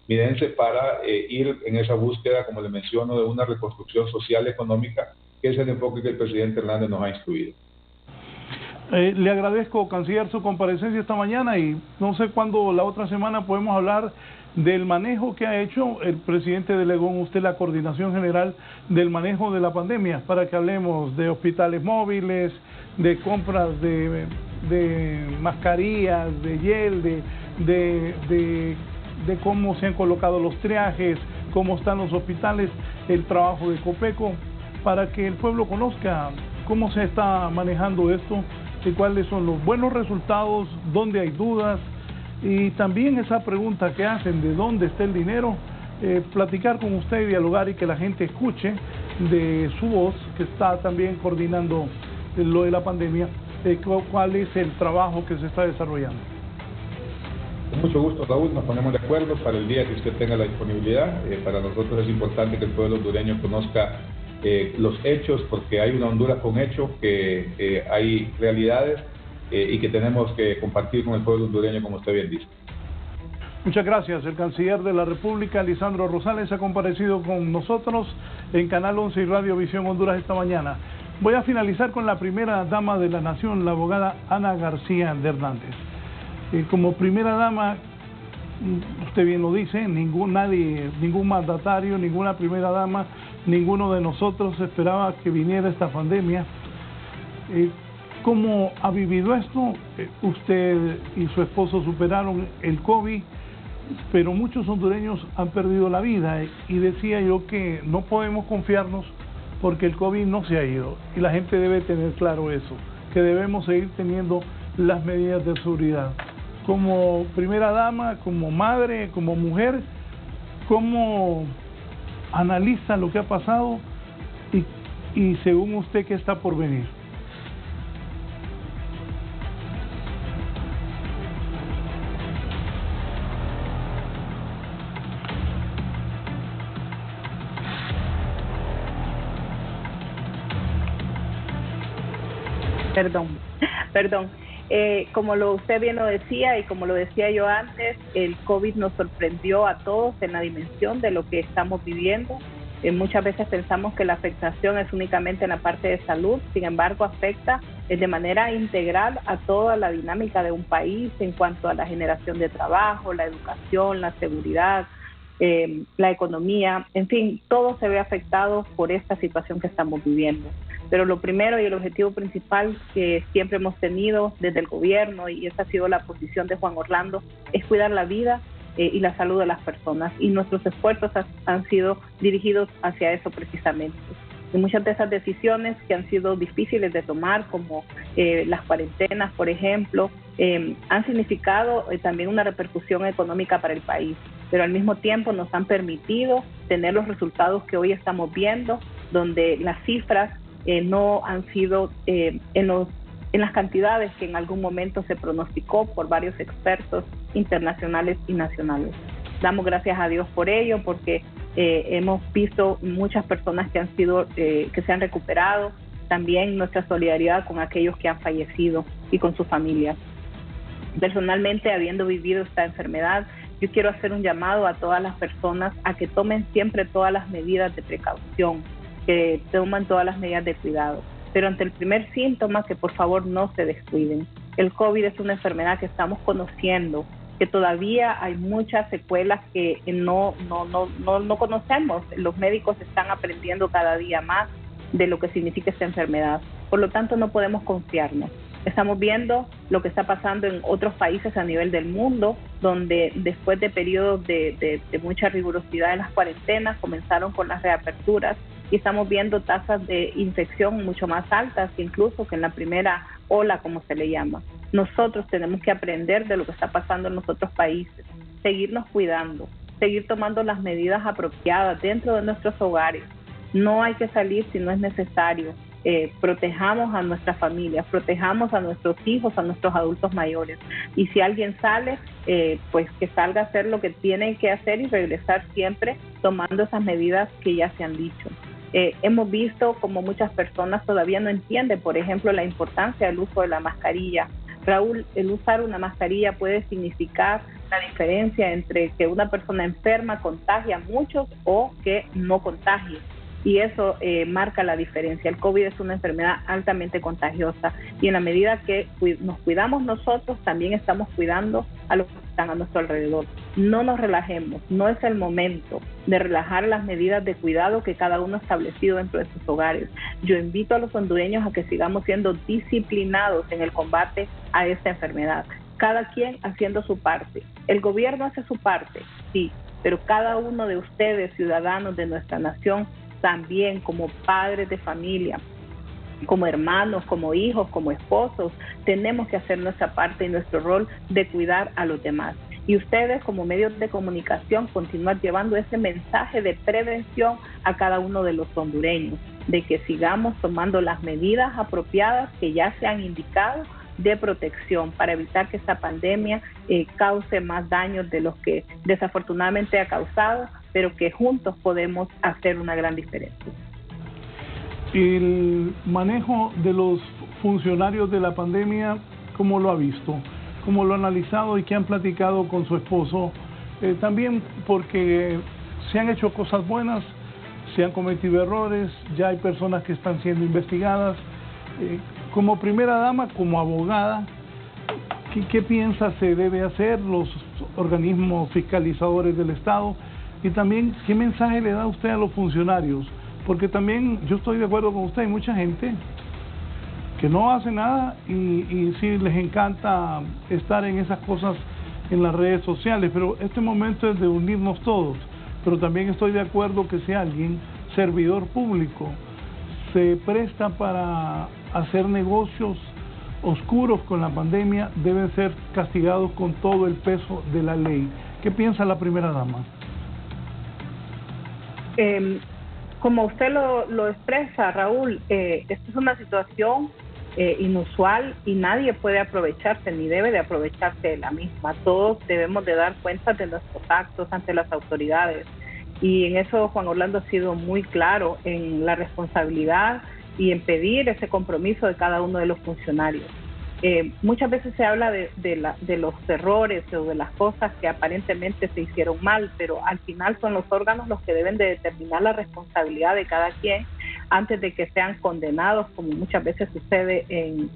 Midense para ir en esa búsqueda, como le menciono, de una reconstrucción social y económica, que es el enfoque que el presidente Hernández nos ha instruido. Le agradezco, canciller, su comparecencia esta mañana, y no sé cuándo la otra semana podemos hablar del manejo que ha hecho el presidente delegó en usted la coordinación general del manejo de la pandemia, para que hablemos de hospitales móviles, de compras de mascarillas, de gel, de cómo se han colocado los triajes, cómo están los hospitales, el trabajo de Copeco, para que el pueblo conozca cómo se está manejando esto y cuáles son los buenos resultados, dónde hay dudas, y también esa pregunta que hacen de dónde está el dinero, platicar con usted y dialogar, y que la gente escuche de su voz, que está también coordinando lo de la pandemia, cuál es el trabajo que se está desarrollando. Con mucho gusto, Raúl, nos ponemos de acuerdo para el día que usted tenga la disponibilidad. Para nosotros es importante que el pueblo hondureño conozca los hechos, porque hay una Honduras con hechos, que hay realidades y que tenemos que compartir con el pueblo hondureño, como usted bien dice. Muchas gracias. El canciller de la República, Lisandro Rosales, ha comparecido con nosotros en Canal 11 y Radio Visión Honduras esta mañana. Voy a finalizar con la primera dama de la nación, la abogada Ana García de Hernández. Como primera dama, usted bien lo dice, ningún mandatario, ninguna primera dama, ninguno de nosotros esperaba que viniera esta pandemia. ¿Cómo ha vivido esto? Usted y su esposo superaron el COVID, pero muchos hondureños han perdido la vida, y decía yo que no podemos confiarnos porque el COVID no se ha ido, y la gente debe tener claro eso, que debemos seguir teniendo las medidas de seguridad. Como primera dama, como madre, como mujer, ¿cómo analiza lo que ha pasado y según usted qué está por venir? Perdón. Como usted bien lo decía, y como lo decía yo antes, el COVID nos sorprendió a todos en la dimensión de lo que estamos viviendo. Muchas veces pensamos que la afectación es únicamente en la parte de salud, sin embargo afecta de manera integral a toda la dinámica de un país en cuanto a la generación de trabajo, la educación, la seguridad, la economía, en fin, todo se ve afectado por esta situación que estamos viviendo. Pero lo primero y el objetivo principal que siempre hemos tenido desde el gobierno, y esa ha sido la posición de Juan Orlando, es cuidar la vida y la salud de las personas, y nuestros esfuerzos han sido dirigidos hacia eso precisamente. Y muchas de esas decisiones que han sido difíciles de tomar, como las cuarentenas, por ejemplo, han significado también una repercusión económica para el país, pero al mismo tiempo nos han permitido tener los resultados que hoy estamos viendo, donde las cifras no han sido en las cantidades que en algún momento se pronosticó por varios expertos internacionales y nacionales. Damos gracias a Dios por ello, porque hemos visto muchas personas que se han recuperado. También nuestra solidaridad con aquellos que han fallecido y con sus familias. Personalmente, habiendo vivido esta enfermedad, yo quiero hacer un llamado a todas las personas a que tomen siempre todas las medidas de precaución, que tomen todas las medidas de cuidado. Pero ante el primer síntoma, que por favor no se descuiden. El COVID es una enfermedad que estamos conociendo, que todavía hay muchas secuelas que no conocemos. Los médicos están aprendiendo cada día más de lo que significa esta enfermedad. Por lo tanto, no podemos confiarnos. Estamos viendo lo que está pasando en otros países a nivel del mundo, donde después de periodos de mucha rigurosidad en las cuarentenas, comenzaron con las reaperturas y estamos viendo tasas de infección mucho más altas, incluso que en la primera ola, como se le llama. Nosotros tenemos que aprender de lo que está pasando en los otros países, seguirnos cuidando, seguir tomando las medidas apropiadas dentro de nuestros hogares. No hay que salir si no es necesario. Protejamos a nuestras familias, protejamos a nuestros hijos, a nuestros adultos mayores. Y si alguien sale, pues que salga a hacer lo que tiene que hacer y regresar siempre tomando esas medidas que ya se han dicho. Hemos visto como muchas personas todavía no entienden, por ejemplo, la importancia del uso de la mascarilla. Raúl, el usar una mascarilla puede significar la diferencia entre que una persona enferma contagie a muchos o que no contagie. Y eso marca la diferencia. El COVID es una enfermedad altamente contagiosa y en la medida que nos cuidamos nosotros, también estamos cuidando a los que están a nuestro alrededor. No nos relajemos, no es el momento de relajar las medidas de cuidado que cada uno ha establecido dentro de sus hogares. Yo invito a los hondureños a que sigamos siendo disciplinados en el combate a esta enfermedad. Cada quien haciendo su parte. El gobierno hace su parte, sí, pero cada uno de ustedes, ciudadanos de nuestra nación, también como padres de familia, como hermanos, como hijos, como esposos, tenemos que hacer nuestra parte y nuestro rol de cuidar a los demás. Y ustedes como medios de comunicación continuar llevando ese mensaje de prevención a cada uno de los hondureños, de que sigamos tomando las medidas apropiadas que ya se han indicado de protección para evitar que esta pandemia cause más daños de los que desafortunadamente ha causado, pero que juntos podemos hacer una gran diferencia. El manejo de los funcionarios de la pandemia, ¿cómo lo ha visto? ¿Cómo lo ha analizado y qué han platicado con su esposo? También porque se han hecho cosas buenas, se han cometido errores, ya hay personas que están siendo investigadas. Como primera dama, como abogada, ¿qué piensa se debe hacer los organismos fiscalizadores del Estado? Y también, ¿qué mensaje le da usted a los funcionarios? Porque también yo estoy de acuerdo con usted, hay mucha gente que no hace nada y sí les encanta estar en esas cosas en las redes sociales, pero este momento es de unirnos todos. Pero también estoy de acuerdo que si alguien, servidor público, se presta para hacer negocios oscuros con la pandemia, deben ser castigados con todo el peso de la ley. ¿Qué piensa la primera dama? Como usted lo expresa, Raúl, esta es una situación inusual y nadie puede aprovecharse ni debe de aprovecharse de la misma. Todos debemos de dar cuenta de nuestros actos ante las autoridades y en eso Juan Orlando ha sido muy claro en la responsabilidad y en pedir ese compromiso de cada uno de los funcionarios. Muchas veces se habla de los errores o de las cosas que aparentemente se hicieron mal, pero al final son los órganos los que deben de determinar la responsabilidad de cada quien antes de que sean condenados, como muchas veces sucede en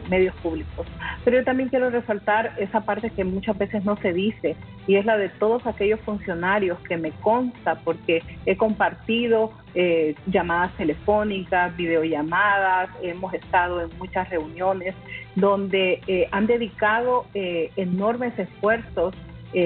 medios públicos. Pero yo también quiero resaltar esa parte que muchas veces no se dice, y es la de todos aquellos funcionarios que me consta, porque he compartido llamadas telefónicas, videollamadas, hemos estado en muchas reuniones donde han dedicado enormes esfuerzos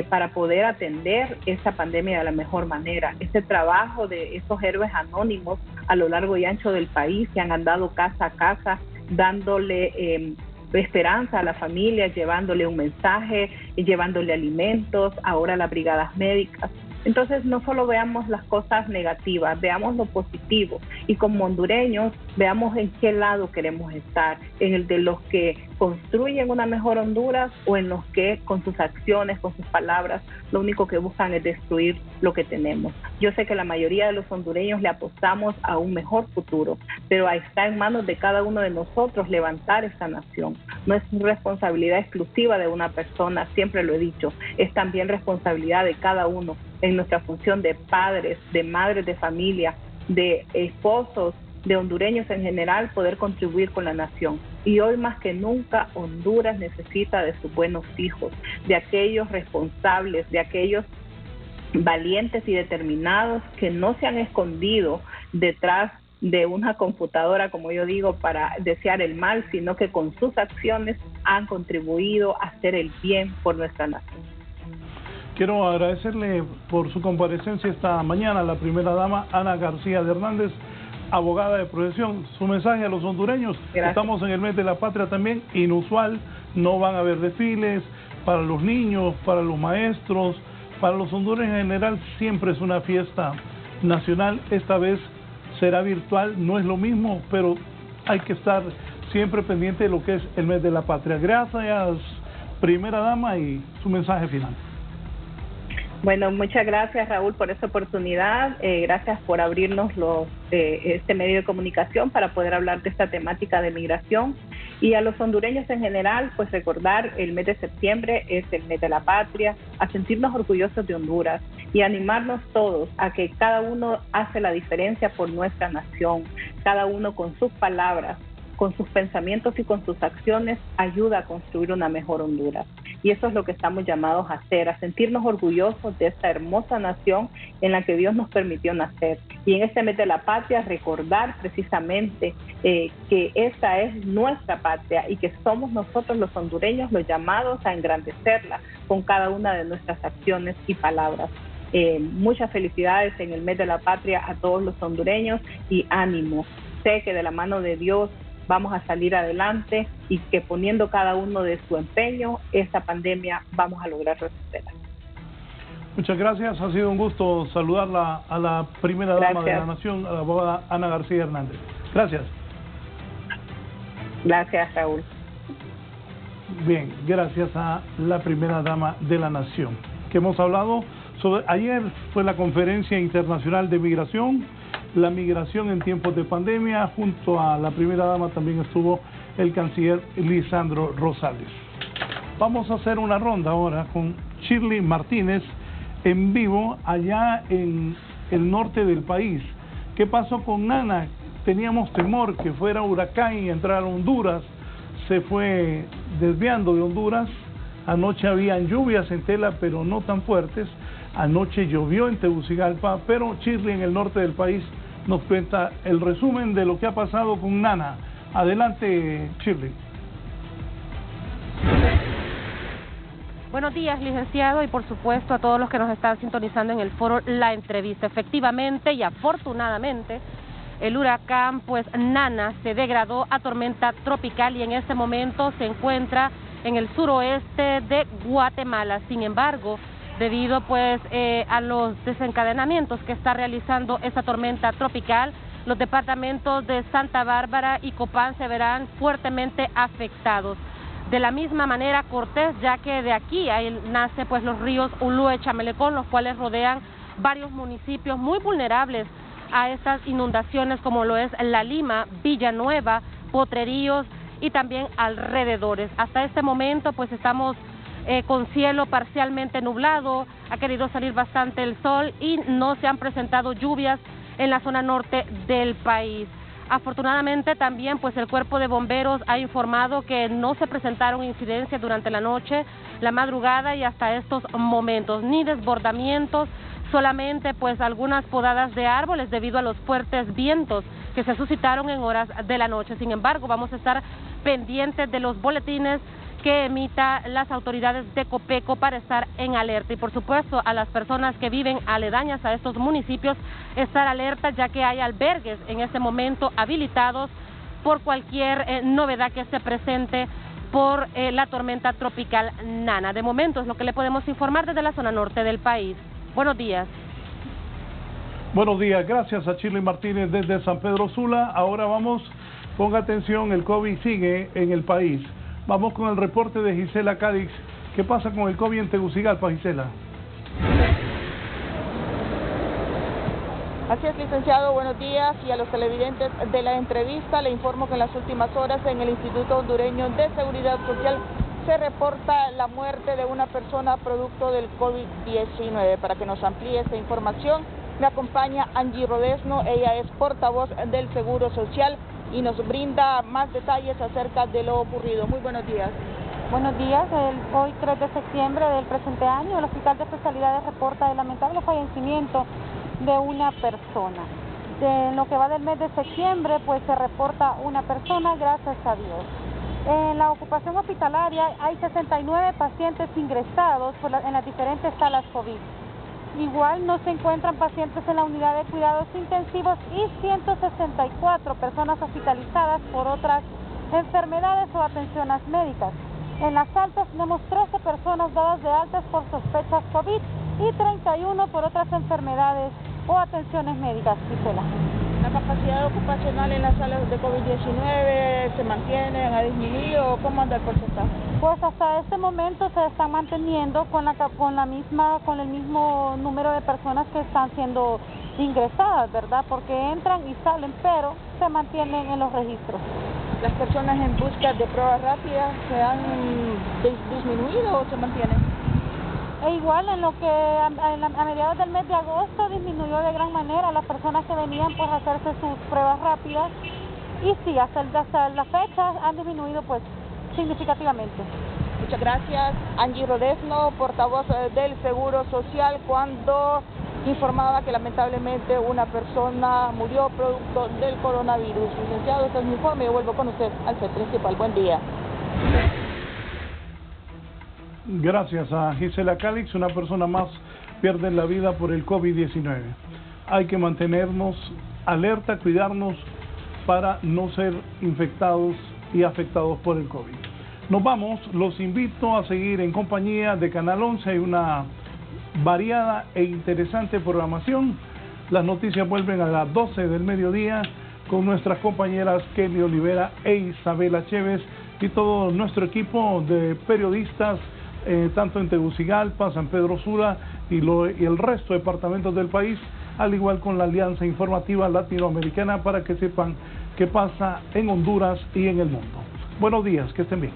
para poder atender esta pandemia de la mejor manera. Este trabajo de esos héroes anónimos a lo largo y ancho del país que han andado casa a casa dándole esperanza a la familia, llevándole un mensaje, llevándole alimentos, ahora las brigadas médicas. Entonces no solo veamos las cosas negativas, veamos lo positivo y como hondureños veamos en qué lado queremos estar, en el de los que construyen una mejor Honduras o en los que con sus acciones, con sus palabras, lo único que buscan es destruir lo que tenemos. Yo sé que la mayoría de los hondureños le apostamos a un mejor futuro, pero ahí está en manos de cada uno de nosotros levantar esta nación. No es responsabilidad exclusiva de una persona, siempre lo he dicho, es también responsabilidad de cada uno en nuestra función de padres, de madres de familia, de esposos, de hondureños en general, poder contribuir con la nación. Y hoy más que nunca Honduras necesita de sus buenos hijos, de aquellos responsables, de aquellos valientes y determinados que no se han escondido detrás de una computadora, como yo digo, para desear el mal, sino que con sus acciones han contribuido a hacer el bien por nuestra nación. Quiero agradecerle por su comparecencia esta mañana a la primera dama Ana García de Hernández, abogada de profesión. Su mensaje a los hondureños. Gracias. Estamos en el mes de la patria también, inusual, no van a haber desfiles para los niños, para los maestros, para los hondureños en general, siempre es una fiesta nacional. Esta vez será virtual, no es lo mismo, pero hay que estar siempre pendiente de lo que es el mes de la patria. Gracias, primera dama, y su mensaje final. Bueno, muchas gracias, Raúl, por esta oportunidad. Gracias por abrirnos este medio de comunicación para poder hablar de esta temática de migración. Y a los hondureños en general, pues recordar el mes de septiembre es el mes de la patria, a sentirnos orgullosos de Honduras y animarnos todos a que cada uno hace la diferencia por nuestra nación, cada uno con sus palabras, con sus pensamientos y con sus acciones ayuda a construir una mejor Honduras. Y eso es lo que estamos llamados a hacer, a sentirnos orgullosos de esta hermosa nación en la que Dios nos permitió nacer. Y en este mes de la patria recordar precisamente que esta es nuestra patria y que somos nosotros los hondureños los llamados a engrandecerla con cada una de nuestras acciones y palabras. Muchas felicidades en el mes de la patria a todos los hondureños y ánimo. Sé que de la mano de Dios vamos a salir adelante y que poniendo cada uno de su empeño, esta pandemia vamos a lograr resolverla. Muchas gracias, ha sido un gusto saludarla a la primera dama de la nación, a la abogada Ana García Hernández. Gracias. Gracias, Raúl. Bien, gracias a la primera dama de la nación. Que hemos hablado sobre, ayer fue la Conferencia Internacional de Migración, la migración en tiempos de pandemia. Junto a la primera dama también estuvo el canciller Lisandro Rosales. Vamos a hacer una ronda ahora con Shirley Martínez en vivo allá en el norte del país. ¿Qué pasó con Nana? Teníamos temor que fuera huracán y entrar a Honduras. Se fue desviando de Honduras. Anoche habían lluvias en Tela, pero no tan fuertes. Anoche llovió en Tegucigalpa, pero Shirley en el norte del país nos cuenta el resumen de lo que ha pasado con Nana. Adelante, Shirley. Buenos días, licenciado, y por supuesto a todos los que nos están sintonizando en el foro La Entrevista. Efectivamente y afortunadamente, el huracán Nana se degradó a tormenta tropical y en este momento se encuentra en el suroeste de Guatemala. Sin embargo, debido a los desencadenamientos que está realizando esta tormenta tropical, los departamentos de Santa Bárbara y Copán se verán fuertemente afectados. De la misma manera Cortés, ya que de aquí nace los ríos Ulúe y Chamelecón, los cuales rodean varios municipios muy vulnerables a estas inundaciones, como lo es La Lima, Villanueva, Potreríos y también alrededores. Hasta este momento estamos con cielo parcialmente nublado, ha querido salir bastante el sol y no se han presentado lluvias en la zona norte del país. Afortunadamente también el cuerpo de bomberos ha informado que no se presentaron incidencias durante la noche, la madrugada y hasta estos momentos, ni desbordamientos, solamente algunas podadas de árboles debido a los fuertes vientos que se suscitaron en horas de la noche. Sin embargo, vamos a estar pendientes de los boletines que emita las autoridades de Copeco para estar en alerta y por supuesto a las personas que viven aledañas a estos municipios estar alerta, ya que hay albergues en este momento habilitados por cualquier novedad que se presente por la tormenta tropical Nana. De momento es lo que le podemos informar desde la zona norte del país. Buenos días. Buenos días, gracias a Shirley Martínez desde San Pedro Sula. Ahora vamos, ponga atención, el COVID sigue en el país. Vamos con el reporte de Gisela Cadix. ¿Qué pasa con el COVID en Tegucigalpa, Gisela? Así es, licenciado, buenos días, y a los televidentes de la entrevista le informo que en las últimas horas en el Instituto Hondureño de Seguridad Social se reporta la muerte de una persona producto del COVID-19. Para que nos amplíe esta información, me acompaña Angie Rodesno, ella es portavoz del Seguro Social y nos brinda más detalles acerca de lo ocurrido. Muy buenos días. Buenos días. Hoy 3 de septiembre del presente año, el Hospital de Especialidades reporta el lamentable fallecimiento de una persona. En lo que va del mes de septiembre, pues se reporta una persona, gracias a Dios. En la ocupación hospitalaria hay 69 pacientes ingresados en las diferentes salas COVID. Igual no se encuentran pacientes en la unidad de cuidados intensivos y 164 personas hospitalizadas por otras enfermedades o atenciones médicas. En las altas tenemos 13 personas dadas de altas por sospechas COVID y 31 por otras enfermedades o atenciones médicas. Gisela. ¿La capacidad ocupacional en las salas de COVID-19 se mantiene, ha disminuido? ¿Cómo anda el porcentaje? Pues hasta este momento se están manteniendo con el mismo número de personas que están siendo ingresadas, ¿verdad? Porque entran y salen, pero se mantienen en los registros. ¿Las personas en busca de pruebas rápidas se han disminuido o se mantienen? E igual en lo que a mediados del mes de agosto disminuyó de gran manera las personas que venían pues a hacerse sus pruebas rápidas, y sí, hasta la fecha han disminuido pues significativamente. Muchas gracias. Angie Rodesno, portavoz del Seguro Social, cuando informaba que lamentablemente una persona murió producto del coronavirus. Licenciado, este es mi informe, yo vuelvo con usted al set principal. Buen día. Gracias a Gisela Calix, una persona más pierde la vida por el COVID-19. Hay que mantenernos alerta, cuidarnos para no ser infectados y afectados por el COVID. Nos vamos, los invito a seguir en compañía de Canal 11, hay una variada e interesante programación. Las noticias vuelven a las 12 del mediodía con nuestras compañeras Kelly Olivera e Isabela Chévez y todo nuestro equipo de periodistas, tanto en Tegucigalpa, San Pedro Sula y el resto de departamentos del país, al igual con la Alianza Informativa Latinoamericana, para que sepan qué pasa en Honduras y en el mundo. Buenos días, que estén bien.